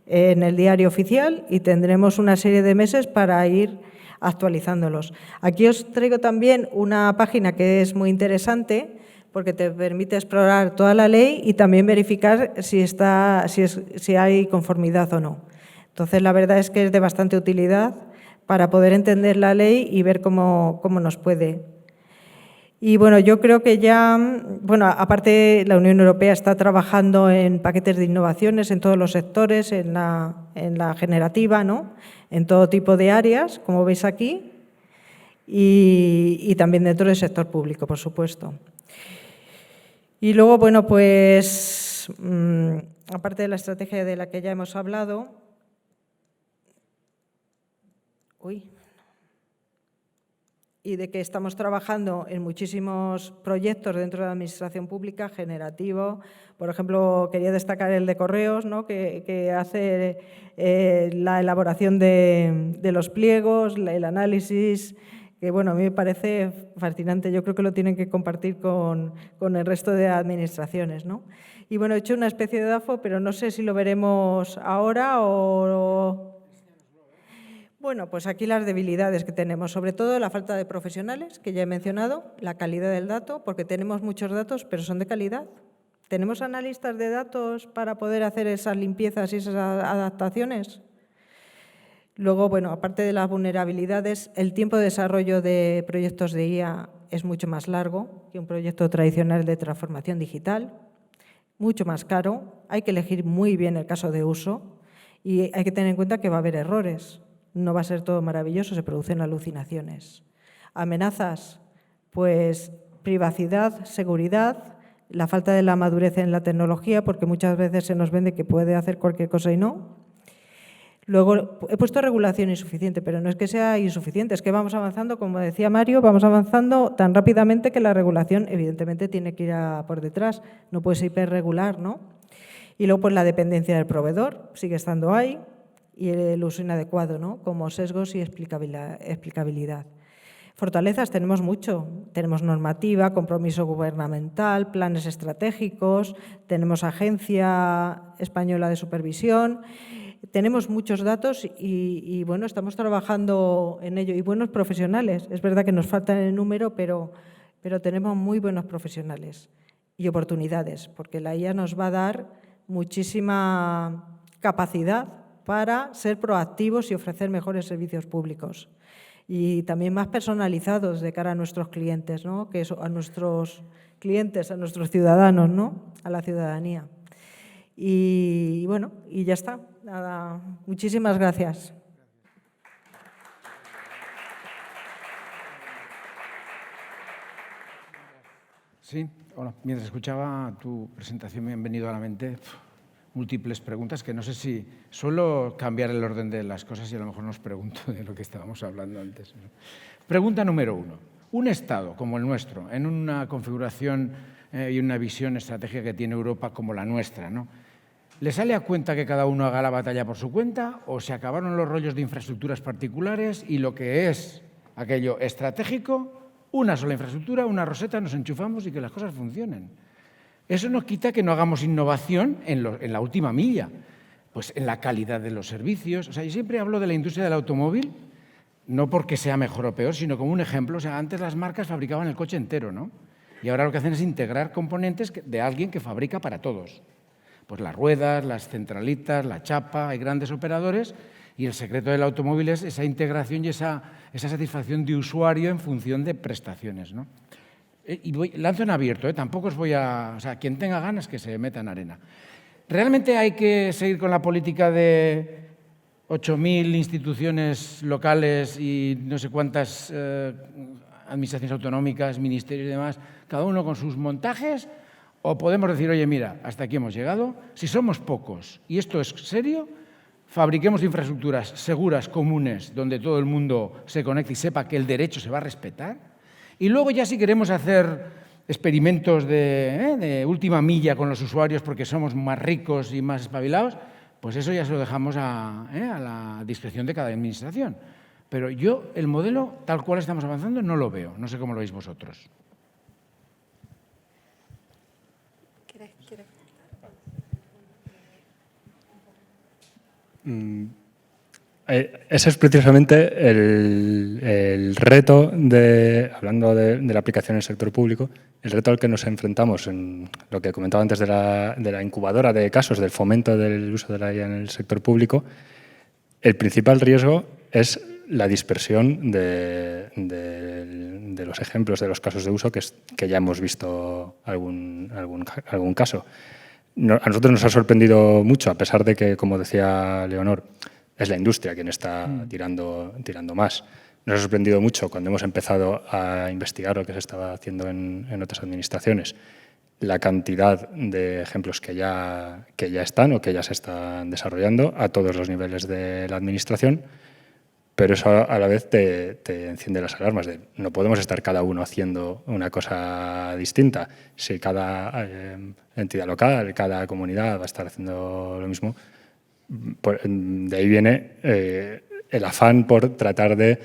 el diario oficial y tendremos una serie de meses para ir actualizándolos. Aquí os traigo también una página que es muy interesante porque te permite explorar toda la ley y también verificar si hay conformidad o no. Entonces, la verdad es que es de bastante utilidad para poder entender la ley y ver cómo nos puede. Y bueno, yo creo que ya, bueno, aparte la Unión Europea está trabajando en paquetes de innovaciones en todos los sectores, en la generativa, ¿no?, en todo tipo de áreas, como veis aquí, y también dentro del sector público, por supuesto. Y luego, bueno, pues, aparte de la estrategia de la que ya hemos hablado, y de que estamos trabajando en muchísimos proyectos dentro de la Administración Pública, generativo. Por ejemplo, quería destacar el de Correos, ¿no?, que hace la elaboración de los pliegos, el análisis, que bueno, a mí me parece fascinante. Yo creo que lo tienen que compartir con el resto de administraciones, ¿no? Y bueno, he hecho una especie de DAFO, pero no sé si lo veremos ahora o... Bueno, pues aquí las debilidades que tenemos, sobre todo la falta de profesionales, que ya he mencionado, la calidad del dato, porque tenemos muchos datos, pero son de calidad. ¿Tenemos analistas de datos para poder hacer esas limpiezas y esas adaptaciones? Luego, bueno, aparte de las vulnerabilidades, el tiempo de desarrollo de proyectos de IA es mucho más largo que un proyecto tradicional de transformación digital, mucho más caro, hay que elegir muy bien el caso de uso y hay que tener en cuenta que va a haber errores. No va a ser todo maravilloso, se producen alucinaciones. Amenazas, pues privacidad, seguridad, la falta de la madurez en la tecnología, porque muchas veces se nos vende que puede hacer cualquier cosa y no. Luego, he puesto regulación insuficiente, pero no es que sea insuficiente, es que vamos avanzando, como decía Mario, vamos avanzando tan rápidamente que la regulación evidentemente tiene que ir por detrás, no puede ser hiperregular, ¿no? Y luego, pues la dependencia del proveedor sigue estando ahí. Y el uso inadecuado, ¿no?, como sesgos y explicabilidad. Fortalezas tenemos mucho. Tenemos normativa, compromiso gubernamental, planes estratégicos, tenemos Agencia Española de Supervisión, tenemos muchos datos y bueno, estamos trabajando en ello. Y buenos profesionales. Es verdad que nos faltan el número, pero tenemos muy buenos profesionales y oportunidades, porque la IA nos va a dar muchísima capacidad para ser proactivos y ofrecer mejores servicios públicos y también más personalizados de cara a nuestros clientes, ¿no? A nuestros clientes, a nuestros ciudadanos, ¿no? A la ciudadanía. Y bueno, y ya está. Nada, muchísimas gracias. Sí, hola. Mientras escuchaba tu presentación me han venido a la mente múltiples preguntas que no sé si suelo cambiar el orden de las cosas y a lo mejor nos pregunto de lo que estábamos hablando antes. Pregunta número 1. Un Estado como el nuestro, en una configuración y una visión estratégica que tiene Europa como la nuestra, ¿no? ¿Le sale a cuenta que cada uno haga la batalla por su cuenta o se acabaron los rollos de infraestructuras particulares y lo que es aquello estratégico, una sola infraestructura, una roseta, nos enchufamos y que las cosas funcionen? Eso no quita que no hagamos innovación en la última milla, pues en la calidad de los servicios. O sea, yo siempre hablo de la industria del automóvil, no porque sea mejor o peor, sino como un ejemplo. O sea, antes las marcas fabricaban el coche entero, ¿no? Y ahora lo que hacen es integrar componentes de alguien que fabrica para todos. Pues las ruedas, las centralitas, la chapa, hay grandes operadores y el secreto del automóvil es esa integración y esa satisfacción de usuario en función de prestaciones, ¿no? Y lanzo en abierto, tampoco os voy a... O sea, quien tenga ganas que se meta en arena. ¿Realmente hay que seguir con la política de 8.000 instituciones locales y no sé cuántas administraciones autonómicas, ministerios y demás, cada uno con sus montajes? ¿O podemos decir, oye, mira, hasta aquí hemos llegado? Si somos pocos y esto es serio, fabriquemos infraestructuras seguras, comunes, donde todo el mundo se conecte y sepa que el derecho se va a respetar. Y luego ya si queremos hacer experimentos de última milla con los usuarios porque somos más ricos y más espabilados, pues eso ya se lo dejamos a la discreción de cada administración. Pero yo el modelo tal cual estamos avanzando no lo veo. No sé cómo lo veis vosotros. Ese es precisamente el reto, hablando de la aplicación en el sector público, el reto al que nos enfrentamos en lo que comentaba antes de la incubadora de casos, del fomento del uso de la IA en el sector público. El principal riesgo es la dispersión de los ejemplos de los casos de uso que ya hemos visto algún caso. A nosotros nos ha sorprendido mucho, a pesar de que, como decía Leonor, es la industria quien está tirando más. Nos ha sorprendido mucho cuando hemos empezado a investigar lo que se estaba haciendo en otras administraciones, la cantidad de ejemplos que ya están o que ya se están desarrollando a todos los niveles de la administración, pero eso a la vez te enciende las alarmas de no podemos estar cada uno haciendo una cosa distinta. Si cada entidad local, cada comunidad va a estar haciendo lo mismo, de ahí viene el afán por tratar de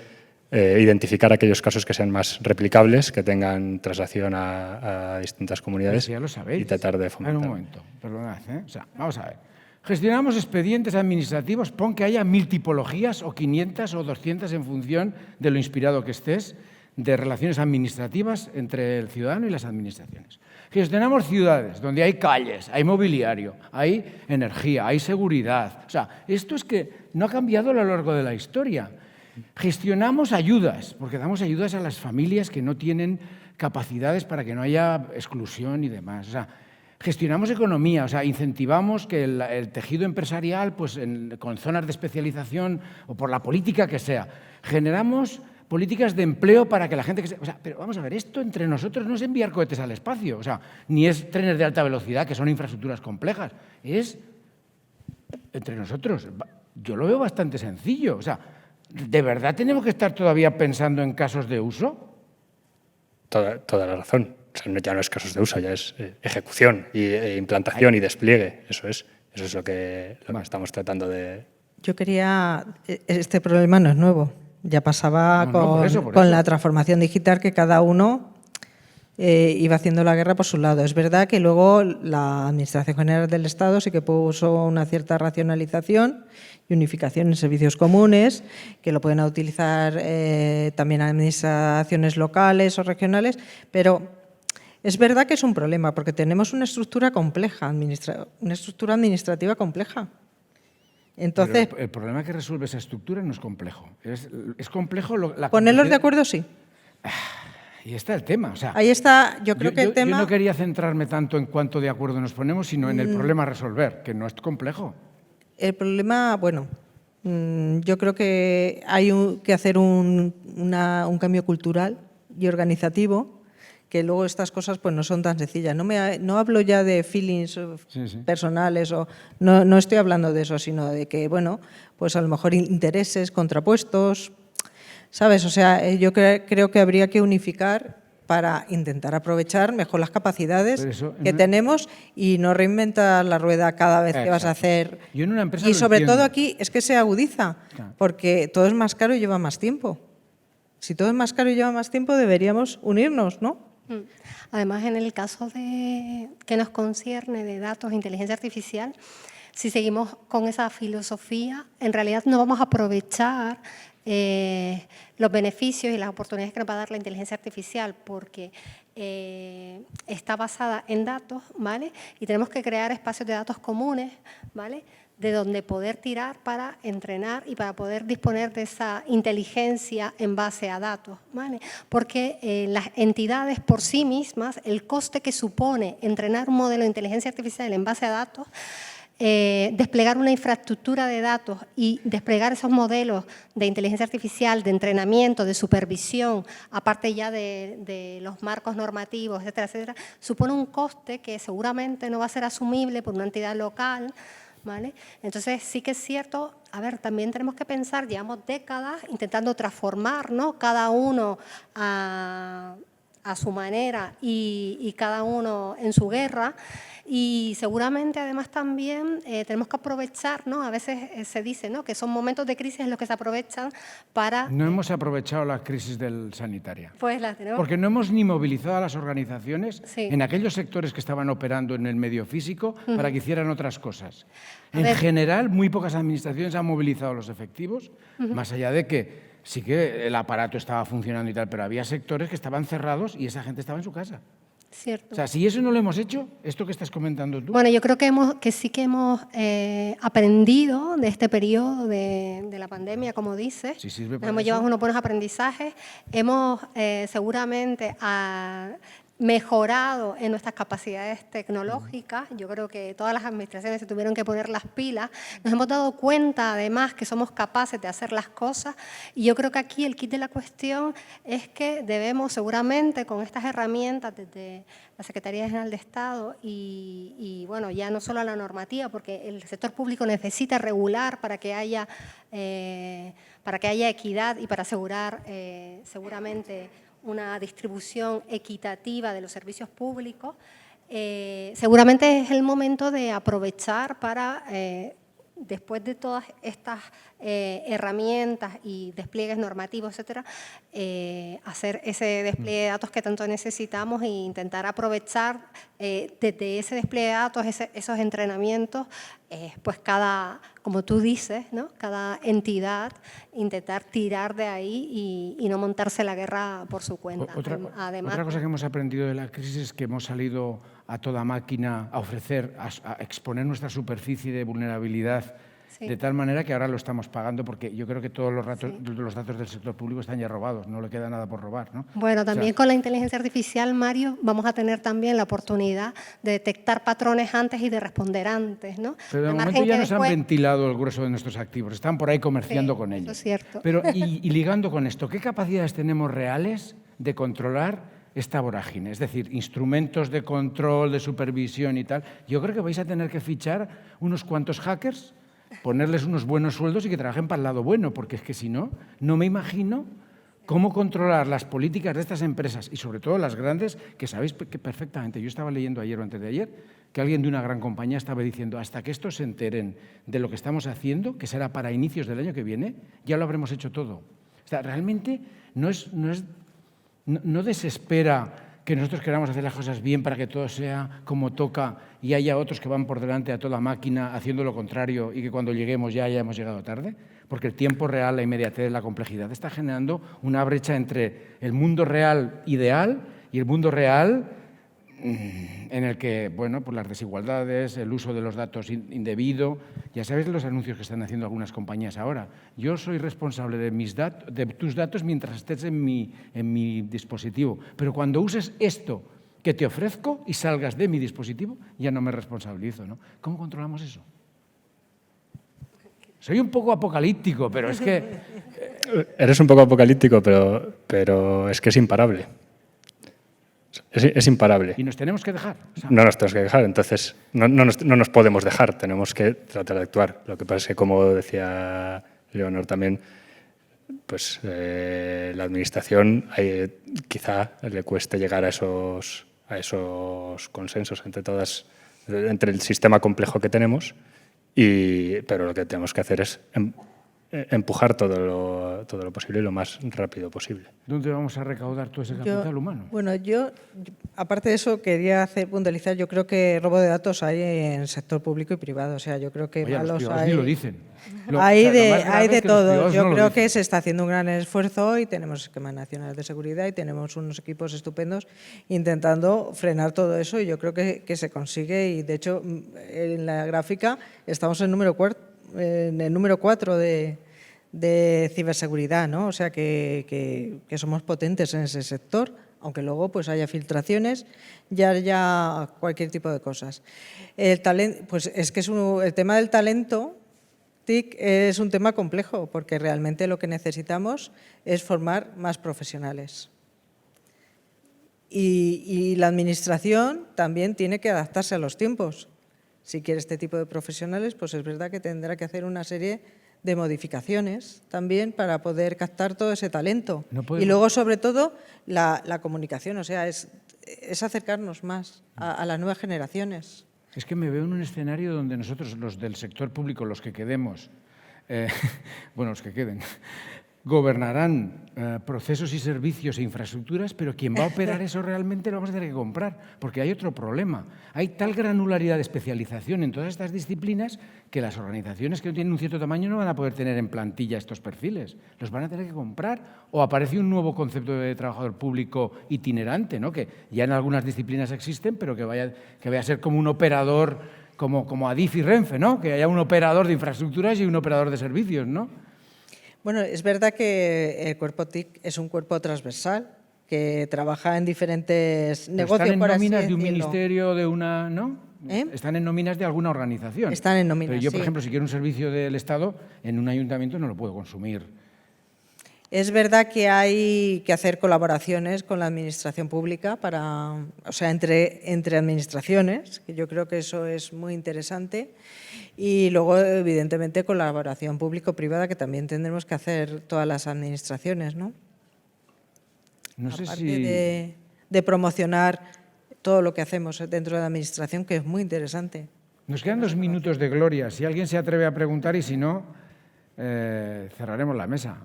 identificar aquellos casos que sean más replicables, que tengan traslación a distintas comunidades. Ya lo sabéis. Y tratar de fomentar. Un momento, perdonad. O sea, vamos a ver. Gestionamos expedientes administrativos, pon que haya 1000 tipologías o 500 o 200 en función de lo inspirado que estés, de relaciones administrativas entre el ciudadano y las administraciones. Gestionamos ciudades donde hay calles, hay mobiliario, hay energía, hay seguridad. O sea, esto es que no ha cambiado a lo largo de la historia. Gestionamos ayudas, porque damos ayudas a las familias que no tienen capacidades para que no haya exclusión y demás. O sea, gestionamos economía, o sea, incentivamos que el tejido empresarial, pues con zonas de especialización o por la política que sea, generamos políticas de empleo para que la gente... O sea, pero vamos a ver, esto entre nosotros no es enviar cohetes al espacio, o sea, ni es trenes de alta velocidad, que son infraestructuras complejas, es entre nosotros. Yo lo veo bastante sencillo, o sea, ¿de verdad tenemos que estar todavía pensando en casos de uso? Toda la razón. O sea, ya no es casos de uso, ya es ejecución, implantación y despliegue. Eso es lo que estamos tratando de... Yo quería... Este problema no es nuevo. Ya pasaba por eso. La transformación digital, que cada uno iba haciendo la guerra por su lado. Es verdad que luego la Administración General del Estado sí que puso una cierta racionalización y unificación en servicios comunes, que lo pueden utilizar también administraciones locales o regionales, pero es verdad que es un problema porque tenemos una estructura compleja, una estructura administrativa compleja. Entonces, pero el problema que resuelve esa estructura no es complejo. Es complejo la ponerlos de complejidad. acuerdo, sí. Ahí está el tema. O sea, Ahí está, yo creo que el tema... Yo no quería centrarme tanto en cuánto de acuerdo nos ponemos, sino en el problema a resolver, que no es complejo. El problema, bueno, yo creo que hay que hacer un cambio cultural y organizativo, que luego estas cosas pues no son tan sencillas. No hablo ya de feelings personales, no estoy hablando de eso, sino de que, bueno, pues a lo mejor intereses contrapuestos, ¿sabes? O sea, yo creo que habría que unificar para intentar aprovechar mejor las capacidades que tenemos y no reinventar la rueda cada vez que vas a hacer. Yo en una empresa y sobre todo aquí es que se agudiza, porque todo es más caro y lleva más tiempo. Si todo es más caro y lleva más tiempo, deberíamos unirnos, ¿no? Además, en el caso que nos concierne de datos e inteligencia artificial, si seguimos con esa filosofía, en realidad no vamos a aprovechar los beneficios y las oportunidades que nos va a dar la inteligencia artificial, porque está basada en datos, ¿vale? Y tenemos que crear espacios de datos comunes, ¿vale?, de donde poder tirar para entrenar y para poder disponer de esa inteligencia en base a datos, ¿vale? Porque las entidades por sí mismas, el coste que supone entrenar un modelo de inteligencia artificial en base a datos, desplegar una infraestructura de datos y desplegar esos modelos de inteligencia artificial, de entrenamiento, de supervisión, aparte ya de los marcos normativos, etcétera, etcétera, supone un coste que seguramente no va a ser asumible por una entidad local, ¿vale? Entonces sí que es cierto, a ver, también tenemos que pensar, llevamos décadas intentando transformar, ¿no?, cada uno a su manera y cada uno en su guerra. Y seguramente además también tenemos que aprovechar, ¿no? A veces se dice, ¿no?, que son momentos de crisis en los que se aprovechan para... No hemos aprovechado la crisis sanitaria. Pues la tenemos. Porque no hemos ni movilizado a las organizaciones en aquellos sectores que estaban operando en el medio físico para que hicieran otras cosas. En general, muy pocas administraciones han movilizado los efectivos, más allá de que sí que el aparato estaba funcionando y tal, pero había sectores que estaban cerrados y esa gente estaba en su casa. Cierto. O sea, si eso no lo hemos hecho, esto que estás comentando tú... Bueno, yo creo que sí que hemos aprendido de este periodo de la pandemia, como dices. Sí, sirve para hemos eso. llevado unos buenos aprendizajes. Hemos seguramente mejorado en nuestras capacidades tecnológicas. Yo creo que todas las administraciones se tuvieron que poner las pilas. Nos hemos dado cuenta, además, que somos capaces de hacer las cosas. Y yo creo que aquí el kit de la cuestión es que debemos, seguramente, con estas herramientas desde la Secretaría General de Estado y bueno, ya no solo la normativa, porque el sector público necesita regular para que haya equidad y para asegurar seguramente una distribución equitativa de los servicios públicos, seguramente es el momento de aprovechar para, después de todas estas herramientas y despliegues normativos, etcétera, hacer ese despliegue de datos que tanto necesitamos e intentar aprovechar desde ese despliegue de datos, esos entrenamientos, pues como tú dices, ¿no?, cada entidad intentar tirar de ahí y no montarse la guerra por su cuenta. Otra cosa que hemos aprendido de la crisis es que hemos salido a toda máquina a ofrecer, a exponer nuestra superficie de vulnerabilidad, de tal manera que ahora lo estamos pagando, porque yo creo que todos los datos del sector público están ya robados, no le queda nada por robar, ¿no? Bueno, también con la inteligencia artificial, Mario, vamos a tener también la oportunidad de detectar patrones antes y de responder antes, ¿no? Pero de momento ya nos han ventilado el grueso de nuestros activos, están por ahí comerciando con ellos. Eso es cierto. Pero, y ligando con esto, ¿qué capacidades tenemos reales de controlar esta vorágine? Es decir, instrumentos de control, de supervisión y tal. Yo creo que vais a tener que fichar unos cuantos hackers, ponerles unos buenos sueldos y que trabajen para el lado bueno, porque es que si no, no me imagino cómo controlar las políticas de estas empresas y sobre todo las grandes, que sabéis que perfectamente. Yo estaba leyendo ayer o antes de ayer que alguien de una gran compañía estaba diciendo hasta que estos se enteren de lo que estamos haciendo, que será para inicios del año que viene, ya lo habremos hecho todo. O sea, realmente no desespera que nosotros queramos hacer las cosas bien para que todo sea como toca y haya otros que van por delante a toda máquina haciendo lo contrario y que cuando lleguemos ya hayamos llegado tarde, porque el tiempo real, la inmediatez, la complejidad está generando una brecha entre el mundo real ideal y el mundo real en el que, bueno, pues las desigualdades, el uso de los datos indebido, ya sabes los anuncios que están haciendo algunas compañías ahora. Yo soy responsable de tus datos mientras estés en mi dispositivo, pero cuando uses esto que te ofrezco y salgas de mi dispositivo, ya no me responsabilizo, ¿no? ¿Cómo controlamos eso? Soy un poco apocalíptico, pero es que... Eres un poco apocalíptico, pero es que es imparable. Es imparable. Y nos tenemos que dejar. O sea, no nos tenemos que dejar, entonces no nos podemos dejar, tenemos que tratar de actuar. Lo que pasa es que, como decía Leonor también, pues la administración quizá le cueste llegar a esos consensos entre el sistema complejo que tenemos, pero lo que tenemos que hacer es empujar todo lo posible y lo más rápido posible. ¿Dónde vamos a recaudar todo ese capital humano? Bueno, yo, aparte de eso, quería puntualizar, yo creo que robo de datos hay en sector público y privado. O sea, yo creo que Oye, malos los privados hay. ni lo dicen. Hay de todo. Yo Yo creo que dicen. se está haciendo un gran esfuerzo y tenemos esquemas nacionales de seguridad y tenemos unos equipos estupendos intentando frenar todo eso, y yo creo que se consigue. Y de hecho, en la gráfica estamos en el número 4 de ciberseguridad, ¿no? O sea que somos potentes en ese sector, aunque luego pues haya filtraciones y haya cualquier tipo de cosas. El talento, pues es que el tema del talento TIC es un tema complejo, porque realmente lo que necesitamos es formar más profesionales. Y la administración también tiene que adaptarse a los tiempos. Si quiere este tipo de profesionales, pues es verdad que tendrá que hacer una serie de modificaciones también para poder captar todo ese talento. Y luego, sobre todo, la comunicación, o sea, es acercarnos más a las nuevas generaciones. Es que me veo en un escenario donde nosotros, los del sector público, los que quedemos, los que queden, gobernarán procesos y servicios e infraestructuras, pero quien va a operar eso realmente lo vamos a tener que comprar, porque hay otro problema. Hay tal granularidad de especialización en todas estas disciplinas que las organizaciones que no tienen un cierto tamaño no van a poder tener en plantilla estos perfiles. Los van a tener que comprar, o aparece un nuevo concepto de trabajador público itinerante, ¿no? Que ya en algunas disciplinas existen, pero que vaya a ser como un operador, como Adif y Renfe, ¿no? Que haya un operador de infraestructuras y un operador de servicios, ¿no? Bueno, es verdad que el cuerpo TIC es un cuerpo transversal que trabaja en diferentes negocios. Están en nóminas de un ministerio, de una, ¿no? Están en nóminas de alguna organización. Están en nóminas, pero yo, por sí. ejemplo, si quiero un servicio del Estado, en un ayuntamiento no lo puedo consumir. Es verdad que hay que hacer colaboraciones con la administración pública entre administraciones, que yo creo que eso es muy interesante. Y luego, evidentemente, colaboración público-privada, que también tendremos que hacer todas las administraciones, ¿no? No sé Aparte de promocionar todo lo que hacemos dentro de la administración, que es muy interesante. Nos quedan 2 minutos de gloria. Si alguien se atreve a preguntar, y si no, cerraremos la mesa.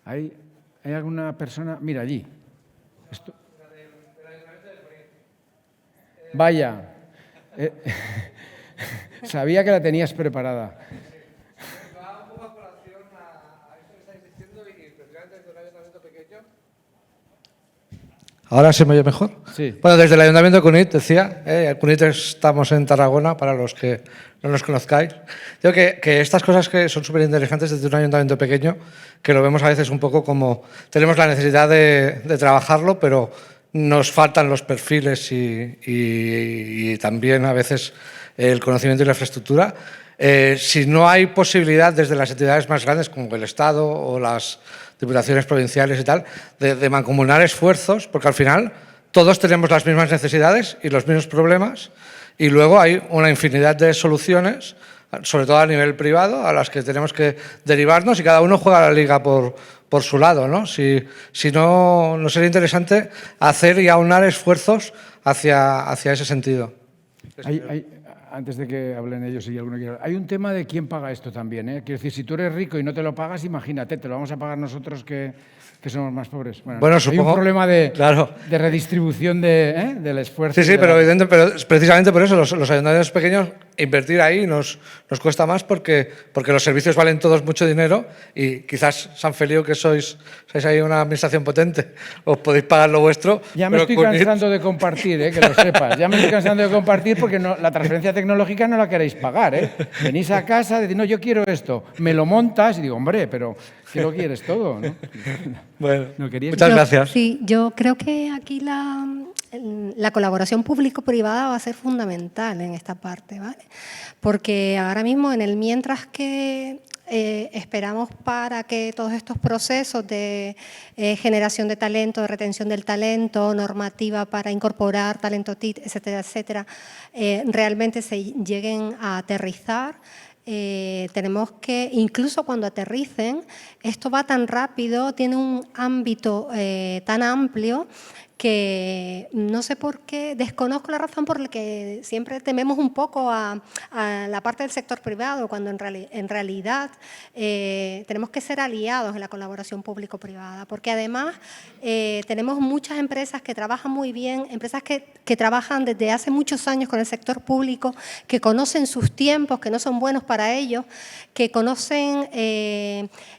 ¿Hay alguna persona? Mira, allí. Vaya. Sabía que la tenías preparada. Va un poco a colación a esto que estáis diciendo, y precisamente desde un ayuntamiento pequeño. ¿Ahora se me oye mejor? Sí. Bueno, desde el Ayuntamiento de Cunit, decía, Cunit estamos en Tarragona, para los que no nos conozcáis. Digo que estas cosas que son súper inteligentes desde un ayuntamiento pequeño, que lo vemos a veces un poco como tenemos la necesidad de trabajarlo, pero nos faltan los perfiles y también a veces el conocimiento y la infraestructura. Si no hay posibilidad desde las entidades más grandes como el Estado o las diputaciones provinciales y tal, de mancomunar esfuerzos, porque al final todos tenemos las mismas necesidades y los mismos problemas, y luego hay una infinidad de soluciones, sobre todo a nivel privado, a las que tenemos que derivarnos, y cada uno juega la liga por su lado, ¿no? Si no, no sería interesante hacer y aunar esfuerzos hacia ese sentido. Antes de que hablen ellos, si alguno quiere. Hay un tema de quién paga esto también, ¿eh? Quiero decir, si tú eres rico y no te lo pagas, imagínate, te lo vamos a pagar nosotros que somos más pobres. Bueno, hay supongo, un problema de redistribución del esfuerzo. Sí, pero precisamente por eso los ayuntamientos pequeños invertir ahí nos cuesta más porque los servicios valen todos mucho dinero y quizás San Feliu, que sois ahí una administración potente, os podéis pagar lo vuestro. Ya me estoy cansando de compartir, que lo sepas. Ya me estoy cansando de compartir porque la transferencia tecnológica no la queréis pagar. Venís a casa, decís, no, yo quiero esto. Me lo montas y digo, hombre, pero si lo quieres todo, ¿no? Bueno, ¿No muchas gracias. Sí, yo creo que aquí la colaboración público-privada va a ser fundamental en esta parte, ¿vale? Porque ahora mismo, mientras que esperamos para que todos estos procesos de generación de talento, de retención del talento, normativa para incorporar talento TIC, etcétera, etcétera, realmente se lleguen a aterrizar, tenemos que, incluso cuando aterricen, esto va tan rápido, tiene un ámbito tan amplio que no sé por qué, desconozco la razón por la que siempre tememos un poco a la parte del sector privado, cuando en realidad tenemos que ser aliados en la colaboración público-privada, porque además tenemos muchas empresas que trabajan muy bien, empresas que trabajan desde hace muchos años con el sector público, que conocen sus tiempos, que no son buenos para ellos, que conocen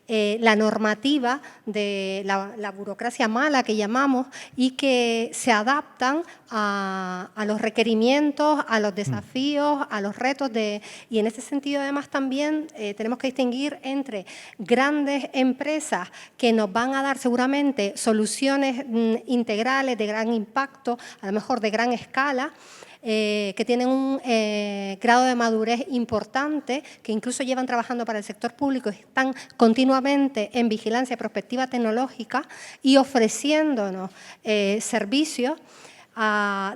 la normativa de la burocracia mala que llamamos y que se adaptan a los requerimientos, a los desafíos, a los retos y en ese sentido además también tenemos que distinguir entre grandes empresas que nos van a dar seguramente soluciones integrales de gran impacto, a lo mejor de gran escala, que tienen un grado de madurez importante, que incluso llevan trabajando para el sector público, están continuamente en vigilancia y prospectiva tecnológica y ofreciéndonos servicios.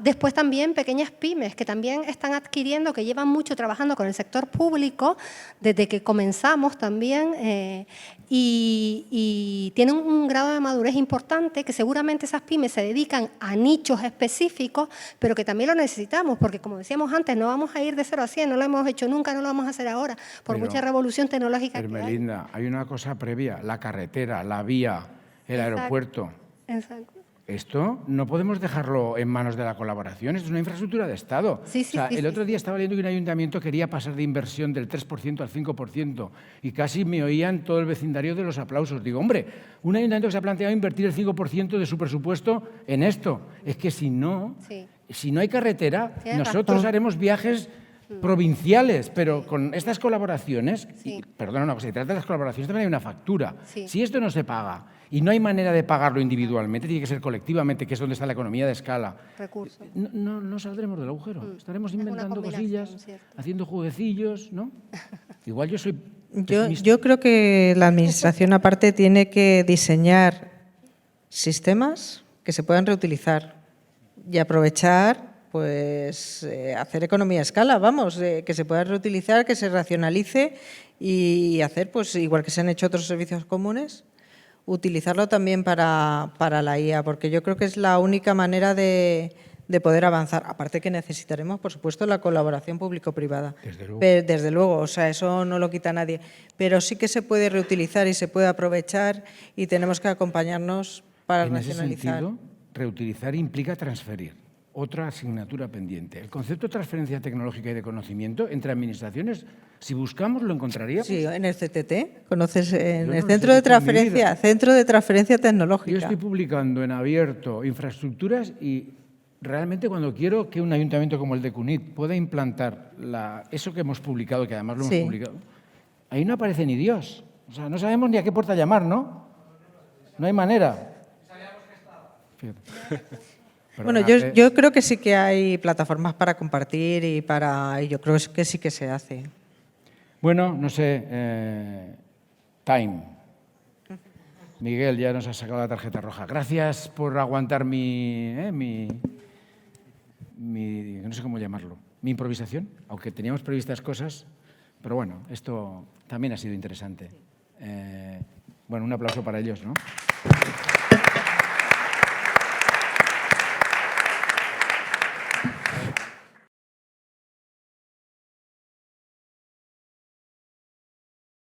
Después también pequeñas pymes que también están adquiriendo, que llevan mucho trabajando con el sector público desde que comenzamos también y tienen un grado de madurez importante, que seguramente esas pymes se dedican a nichos específicos, pero que también lo necesitamos, porque como decíamos antes, no vamos a ir de 0 a 100, no lo hemos hecho nunca, no lo vamos a hacer ahora, por mucha revolución tecnológica que hay. Hermelinda, hay una cosa previa, la carretera, la vía, el aeropuerto. Exacto. Esto no podemos dejarlo en manos de la colaboración, esto es una infraestructura de Estado. El otro día estaba leyendo que un ayuntamiento quería pasar de inversión del 3% al 5% y casi me oían todo el vecindario de los aplausos. Digo, hombre, un ayuntamiento que se ha planteado invertir el 5% de su presupuesto en esto. Es que si no hay carretera, nosotros haremos viajes provinciales, pero con estas colaboraciones, perdona una cosa, detrás de las colaboraciones también hay una factura. Si esto no se paga y no hay manera de pagarlo individualmente, tiene que ser colectivamente, que es donde está la economía de escala, no saldremos del agujero. Estaremos inventando cosillas, haciendo jueguecillos, ¿no? Igual yo soy... Yo creo que la Administración aparte tiene que diseñar sistemas que se puedan reutilizar y aprovechar, pues hacer economía a escala, vamos, que se pueda reutilizar, que se racionalice y hacer, pues igual que se han hecho otros servicios comunes, utilizarlo también para la IA, porque yo creo que es la única manera de poder avanzar. Aparte que necesitaremos, por supuesto, la colaboración público-privada. Desde luego, o sea, eso no lo quita nadie. Pero sí que se puede reutilizar y se puede aprovechar y tenemos que acompañarnos para racionalizar. En ese sentido, reutilizar implica transferir. Otra asignatura pendiente. El concepto de transferencia tecnológica y de conocimiento entre administraciones, si buscamos, lo encontraríamos. Sí, en el CTT, conoces, en el Centro de Transferencia Tecnológica. Yo estoy publicando en abierto infraestructuras y realmente cuando quiero que un ayuntamiento como el de Cunit pueda implantar eso que hemos publicado, que además lo hemos publicado, ahí no aparece ni Dios. O sea, no sabemos ni a qué puerta llamar, ¿no? No hay manera. Bueno, yo creo que sí que hay plataformas para compartir y yo creo que sí que se hace. Bueno, no sé, Time. Miguel ya nos ha sacado la tarjeta roja. Gracias por aguantar mi no sé cómo llamarlo, mi improvisación, aunque teníamos previstas cosas, pero bueno, esto también ha sido interesante. Bueno, un aplauso para ellos, ¿no?